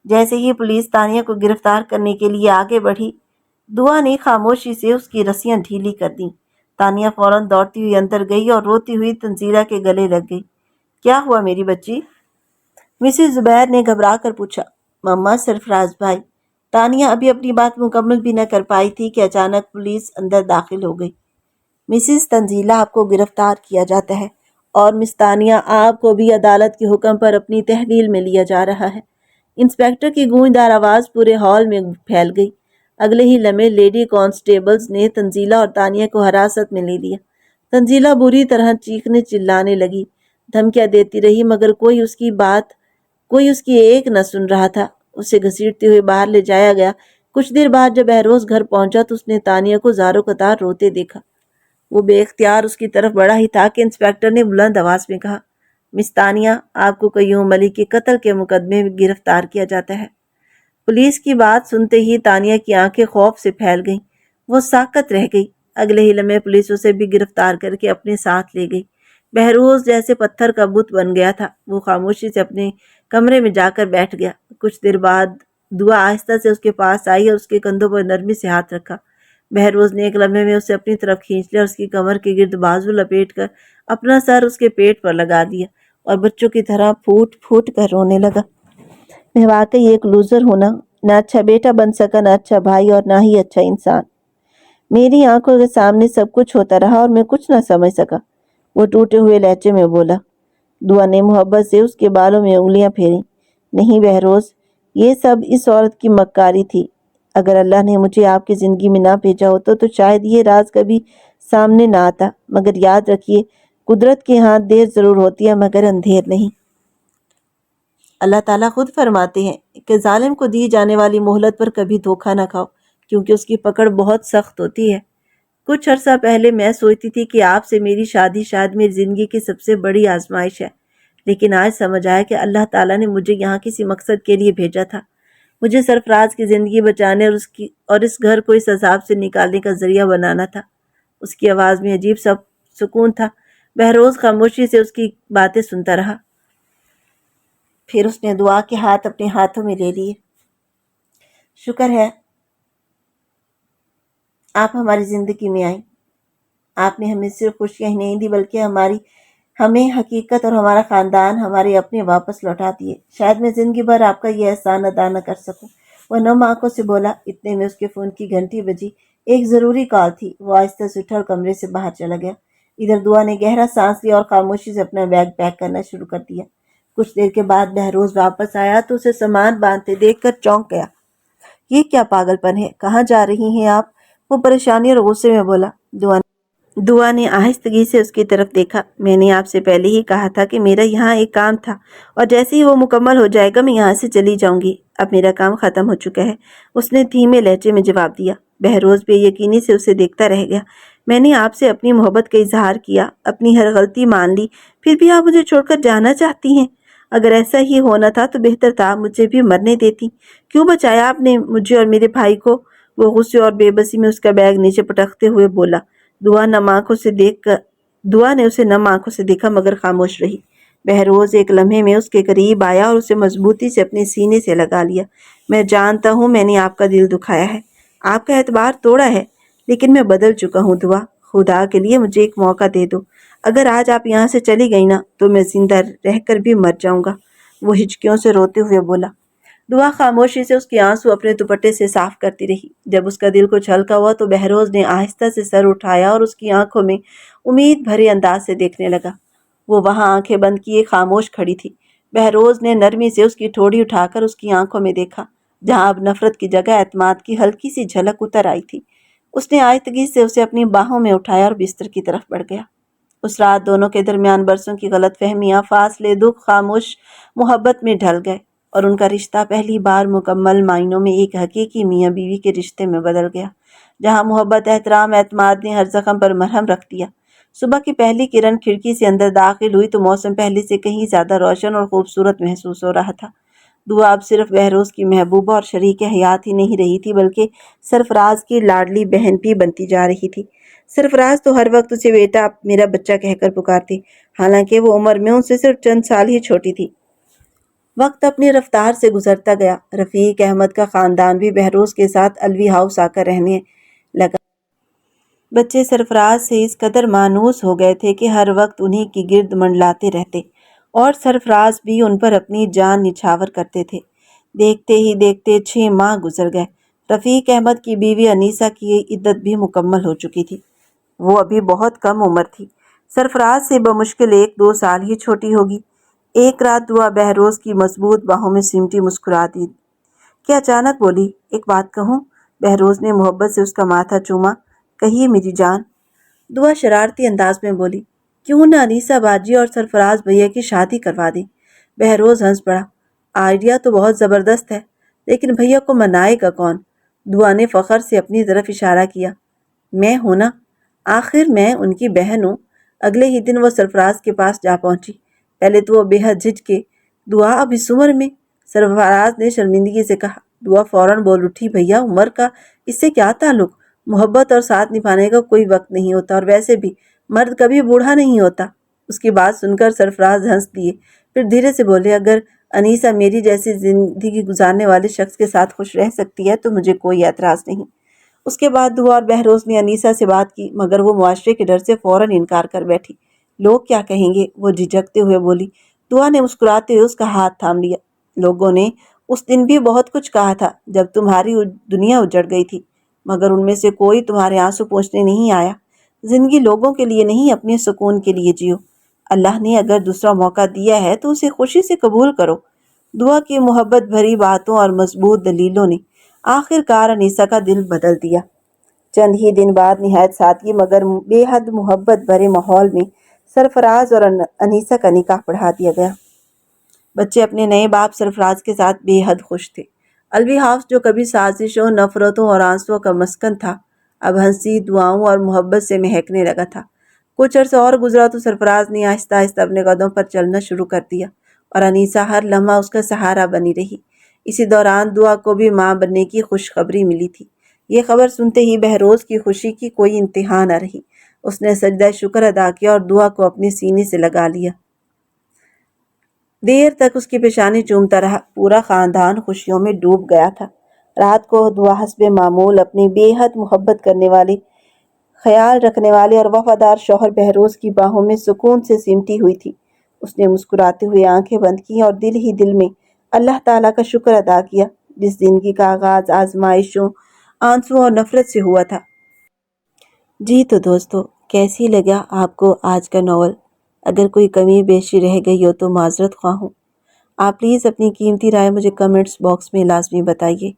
Speaker 1: جیسے ہی پولیس تانیہ کو گرفتار کرنے کے لیے آگے بڑھی، دعا نے خاموشی سے اس کی رسیاں ڈھیلی کر دیں۔ تانیہ فوراً دوڑتی ہوئی اندر گئی اور روتی ہوئی تنزیلہ کے گلے لگ گئی۔ کیا ہوا میری بچی؟ مسز زبیر نے گھبرا کر پوچھا۔ مما، سرفراز بھائی۔ تانیہ ابھی اپنی بات مکمل بھی نہ کر پائی تھی کہ اچانک پولیس اندر داخل ہو گئی۔ مسز تنزیلہ، آپ کو گرفتار کیا جاتا ہے اور مس تانیہ، آپ کو بھی عدالت کے حکم پر اپنی تحویل میں لیا جا رہا ہے۔ انسپکٹر کی گونجدار آواز پورے ہال میں پھیل گئی۔ اگلے ہی لمحے لیڈی کانسٹیبلز نے تنزیلہ اور تانیہ کو حراست میں لے لیا۔ تنزیلہ بری طرح چیخنے چلانے لگی، دھمکیاں دیتی رہی، مگر کوئی اس کی ایک نہ سن رہا تھا۔ اسے گھسیٹتے ہوئے باہر لے جایا گیا۔ کچھ دیر بعد جب بہروز گھر پہنچا تو اس نے تانیہ کو زاروں قطار روتے دیکھا۔ وہ بے اختیار اس کی طرف بڑھا ہی تھا کہ انسپکٹر نے بلند آواز میں کہا، مس تانیہ، آپ کو قیوم ملک کے قتل کے مقدمے میں گرفتار کیا جاتا ہے۔ پولیس کی بات سنتے ہی تانیہ کی آنکھیں خوف سے پھیل گئیں۔ وہ ساکت رہ گئی۔ اگلے ہی لمحے پولیس اسے بھی گرفتار کر کے اپنے ساتھ لے گئی۔ بہروز جیسے پتھر کا بت بن گیا تھا۔ وہ خاموشی سے اپنے کمرے میں جا کر بیٹھ گیا۔ کچھ دیر بعد دعا آہستہ سے اس کے پاس آئی اور اس کے کندھوں پر نرمی سے ہاتھ رکھا۔ بہروز نے ایک لمحے میں اسے اپنی طرف کھینچ لیا اور اس کی کمر کے گرد بازو لپیٹ کر اپنا سر اس کے پیٹ پر لگا دیا اور بچوں کی طرح پھوٹ پھوٹ کر رونے لگا۔ میں واقعی ایک لوزر ہوں، نہ اچھا بیٹا بن سکا، نہ اچھا بھائی اور نہ ہی اچھا انسان۔ میری آنکھوں کے سامنے سب کچھ ہوتا رہا اور میں کچھ نہ سمجھ سکا، وہ ٹوٹے ہوئے لہجے میں بولا۔ دعا نے محبت سے اس کے بالوں میں انگلیاں پھیری۔ نہیں بہروز، یہ سب اس عورت کی مکاری تھی۔ اگر اللہ نے مجھے آپ کی زندگی میں نہ بھیجا ہوتا تو شاید یہ راز کبھی سامنے نہ آتا، مگر یاد رکھیے، قدرت کے ہاتھ دیر ضرور ہوتی ہے مگر اندھیر نہیں۔ اللہ تعالیٰ خود فرماتے ہیں کہ ظالم کو دی جانے والی مہلت پر کبھی دھوکہ نہ کھاؤ، کیونکہ اس کی پکڑ بہت سخت ہوتی ہے۔ کچھ عرصہ پہلے میں سوچتی تھی کہ آپ سے میری شادی شاید میری زندگی کی سب سے بڑی آزمائش ہے، لیکن آج سمجھ آیا کہ اللہ تعالیٰ نے مجھے یہاں کسی مقصد کے لیے بھیجا تھا۔ مجھے سرفراز کی زندگی بچانے اور اس گھر کو اس عذاب سے نکالنے کا ذریعہ بنانا تھا۔ اس کی آواز میں عجیب سا سکون تھا۔ بہروز خاموشی سے اس کی باتیں سنتا رہا۔ پھر اس نے دعا کے ہاتھ اپنے ہاتھوں میں لے لیے۔ شکر ہے آپ ہماری زندگی میں آئیں۔ آپ نے ہمیں صرف خوشیاں ہی نہیں دی بلکہ ہمیں حقیقت اور ہمارا خاندان ہمارے اپنے واپس لوٹا دیے۔ شاید میں زندگی بھر آپ کا یہ احسان ادا نہ کر سکوں۔ وہ نم آنکھوں سے بولا۔ اتنے میں اس کے فون کی گھنٹی بجی۔ ایک ضروری کال تھی۔ وہ آہستہ سے اٹھا اور کمرے سے باہر چلا گیا۔ ادھر دعا نے گہرا سانس لیا اور خاموشی سے اپنا بیگ پیک کرنا شروع کر دیا۔ کچھ دیر کے بعد بہروز واپس آیا تو اسے سامان باندھتے دیکھ کر چونک گیا۔ یہ کیا پاگل پن ہے؟ کہاں جا رہی ہیں آپ؟ وہ پریشانی اور غصے میں بولا۔ دعا نے آہستگی سے اس کی طرف دیکھا۔ میں نے آپ سے پہلے ہی کہا تھا کہ میرا یہاں ایک کام تھا اور جیسے ہی وہ مکمل ہو جائے گا میں یہاں سے چلی جاؤں گی۔ اب میرا کام ختم ہو چکا ہے، اس نے دھیمے لہجے میں جواب دیا۔ بہروز بے یقینی سے اسے دیکھتا رہ گیا۔ میں نے آپ سے اپنی محبت کا اظہار کیا، اپنی ہر غلطی مان لی، پھر بھی آپ مجھے چھوڑ کر جانا چاہتی ہیں؟ اگر ایسا ہی ہونا تھا تو بہتر تھا مجھے بھی مرنے دیتی۔ کیوں بچایا آپ نے مجھے اور میرے بھائی کو؟ وہ غصے اور بے بسی میں اس کا بیگ نیچے پٹکتے ہوئے بولا۔ دعا نے اسے نم آنکھوں سے دیکھا مگر خاموش رہی۔ بہروز ایک لمحے میں اس کے قریب آیا اور اسے مضبوطی سے اپنے سینے سے لگا لیا۔ میں جانتا ہوں میں نے آپ کا دل دکھایا ہے، آپ کا اعتبار توڑا ہے، لیکن میں بدل چکا ہوں دعا۔ خدا کے لیے مجھے ایک موقع دے دو۔ اگر آج آپ یہاں سے چلی گئی نا تو میں زندہ رہ کر بھی مر جاؤں گا، وہ ہچکیوں سے روتے ہوئے بولا۔ دعا خاموشی سے اس کے آنسو اپنے دوپٹے سے صاف کرتی رہی۔ جب اس کا دل کچھ ہلکا ہوا تو بہروز نے آہستہ سے سر اٹھایا اور اس کی آنکھوں میں امید بھرے انداز سے دیکھنے لگا۔ وہ وہاں آنکھیں بند کیے خاموش کھڑی تھی۔ بہروز نے نرمی سے اس کی ٹھوڑی اٹھا کر اس کی آنکھوں میں دیکھا، جہاں اب نفرت کی جگہ اعتماد کی ہلکی سی جھلک اتر آئی تھی۔ اس نے آہستگی سے اسے اپنی باہوں میں اٹھایا اور بستر کی طرف بڑھ گیا۔ اس رات دونوں کے درمیان برسوں کی غلط فہمیاں، فاصلے، دکھ خاموش محبت میں ڈھل گئے اور ان کا رشتہ پہلی بار مکمل معنوں میں ایک حقیقی میاں بیوی کے رشتے میں بدل گیا، جہاں محبت، احترام، اعتماد نے ہر زخم پر مرہم رکھ دیا۔ صبح کی پہلی کرن کھڑکی سے اندر داخل ہوئی تو موسم پہلے سے کہیں زیادہ روشن اور خوبصورت محسوس ہو رہا تھا۔ دعا اب صرف بہروز کی محبوبہ اور شریک حیات ہی نہیں رہی تھی بلکہ سرفراز کی لاڈلی بہن بھی بنتی جا رہی تھی۔ سرفراز تو ہر وقت اسے بیٹا میرا بچہ کہہ کر پکارتی، حالانکہ وہ عمر میں ان سے صرف چند سال ہی چھوٹی تھی۔ وقت اپنی رفتار سے گزرتا گیا۔ رفیق احمد کا خاندان بھی بہروز کے ساتھ الوی ہاؤس آ کر رہنے لگا۔ بچے سرفراز سے اس قدر مانوس ہو گئے تھے کہ ہر وقت انہی کی گرد منڈلاتے رہتے اور سرفراز بھی ان پر اپنی جان نچھاور کرتے تھے۔ دیکھتے ہی دیکھتے 6 ماہ گزر گئے۔ رفیق احمد کی بیوی انیسہ کی عدت بھی مکمل ہو چکی تھی۔ وہ ابھی بہت کم عمر تھی، سرفراز سے بمشکل 1-2 سال ہی چھوٹی ہوگی۔ ایک رات دعا بہروز کی مضبوط باہوں میں سمٹی مسکرا دی کہ اچانک بولی، ایک بات کہوں؟ بہروز نے محبت سے اس کا ماتھا چوما۔ کہیے میری جان۔ دعا شرارتی انداز میں بولی، کیوں نہ انیسہ باجی اور سرفراز بھیا کی شادی کروا دیں؟ بہروز ہنس پڑا، آئیڈیا تو بہت زبردست ہے، لیکن بھیا کو منائے گا کون؟ دعا نے فخر سے اپنی طرف اشارہ کیا، میں ہوں نا، آخر میں ان کی بہن ہوں۔ اگلے ہی دن وہ سرفراز کے پاس جا پہنچی۔ پہلے تو وہ بے حد جھجکے، دعا اب اس عمر میں؟ سرفراز نے شرمندگی سے کہا۔ دعا فوراً بول اٹھی، بھیا عمر کا اس سے کیا تعلق؟ محبت اور ساتھ نبھانے کا کوئی وقت نہیں ہوتا، اور ویسے بھی مرد کبھی بوڑھا نہیں ہوتا۔ اس کی بات سن کر سرفراز ہنس دیے، پھر دھیرے سے بولے، اگر انیسہ میری جیسی زندگی گزارنے والے شخص کے ساتھ خوش رہ سکتی ہے تو مجھے کوئی اعتراض نہیں۔ اس کے بعد دعا اور بہروز نے انیسہ سے بات کی، مگر وہ معاشرے کے ڈر سے فوراً انکار کر بیٹھی۔ لوگ کیا کہیں گے؟ وہ جھجکتے ہوئے بولی۔ دعا نے مسکراتے ہوئے اس کا ہاتھ تھام لیا۔ لوگوں نے اس دن بھی بہت کچھ کہا تھا جب تمہاری دنیا اجڑ گئی تھی، مگر ان میں سے کوئی تمہارے آنسو پوچھنے نہیں آیا۔ زندگی لوگوں کے لیے نہیں، اپنے سکون کے لیے جیو۔ اللہ نے اگر دوسرا موقع دیا ہے تو اسے خوشی سے قبول کرو۔ دعا کی محبت بھری باتوں اور مضبوط دلیلوں نے آخر کار انیسہ کا دل بدل دیا۔ چند ہی دن بعد نہایت سادگی مگر بے حد محبت بھرے ماحول میں سرفراز اور انیسہ کا نکاح پڑھا دیا گیا۔ بچے اپنے نئے باپ سرفراز کے ساتھ بے حد خوش تھے۔ الوی ہاؤس جو کبھی سازشوں، نفرتوں اور آنسوؤں کا مسکن تھا، اب ہنسی، دعاؤں اور محبت سے مہکنے لگا تھا۔ کچھ عرصہ اور گزرا تو سرفراز نے آہستہ آہستہ اپنے قدموں پر چلنا شروع کر دیا اور انیسہ ہر لمحہ اس کا سہارا بنی رہی۔ اسی دوران دعا کو بھی ماں بننے کی خوشخبری ملی تھی۔ یہ خبر سنتے ہی بہروز کی خوشی کی کوئی انتہا نہ رہی۔ اس نے سجدہ شکر ادا کیا اور دعا کو اپنے سینے سے لگا لیا۔ دیر تک اس کی پیشانی چومتا رہا۔ پورا خاندان خوشیوں میں ڈوب گیا تھا۔ رات کو دعا حسب معمول اپنے بے حد محبت کرنے والے، خیال رکھنے والے اور وفادار شوہر بہروز کی باہوں میں سکون سے سمٹی ہوئی تھی۔ اس نے مسکراتے ہوئے آنکھیں بند کی اور دل ہی دل میں اللہ تعالیٰ کا شکر ادا کیا جس زندگی کا آغاز آزمائشوں، آنسوؤں اور نفرت سے ہوا تھا۔ جی تو دوستو، کیسی لگا آپ کو آج کا ناول؟ اگر کوئی کمی بیشی رہ گئی ہو تو معذرت خواہ ہوں۔ آپ پلیز اپنی قیمتی رائے مجھے کمنٹس باکس میں لازمی بتائیے،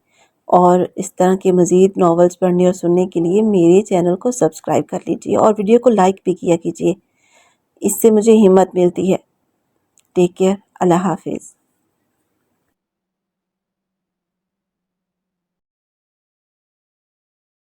Speaker 1: اور اس طرح کے مزید ناولز پڑھنے اور سننے کے لیے میرے چینل کو سبسکرائب کر لیجیے اور ویڈیو کو لائک بھی کیا کیجیے، اس سے مجھے ہمت ملتی ہے۔ ٹیک کیئر، اللہ حافظ۔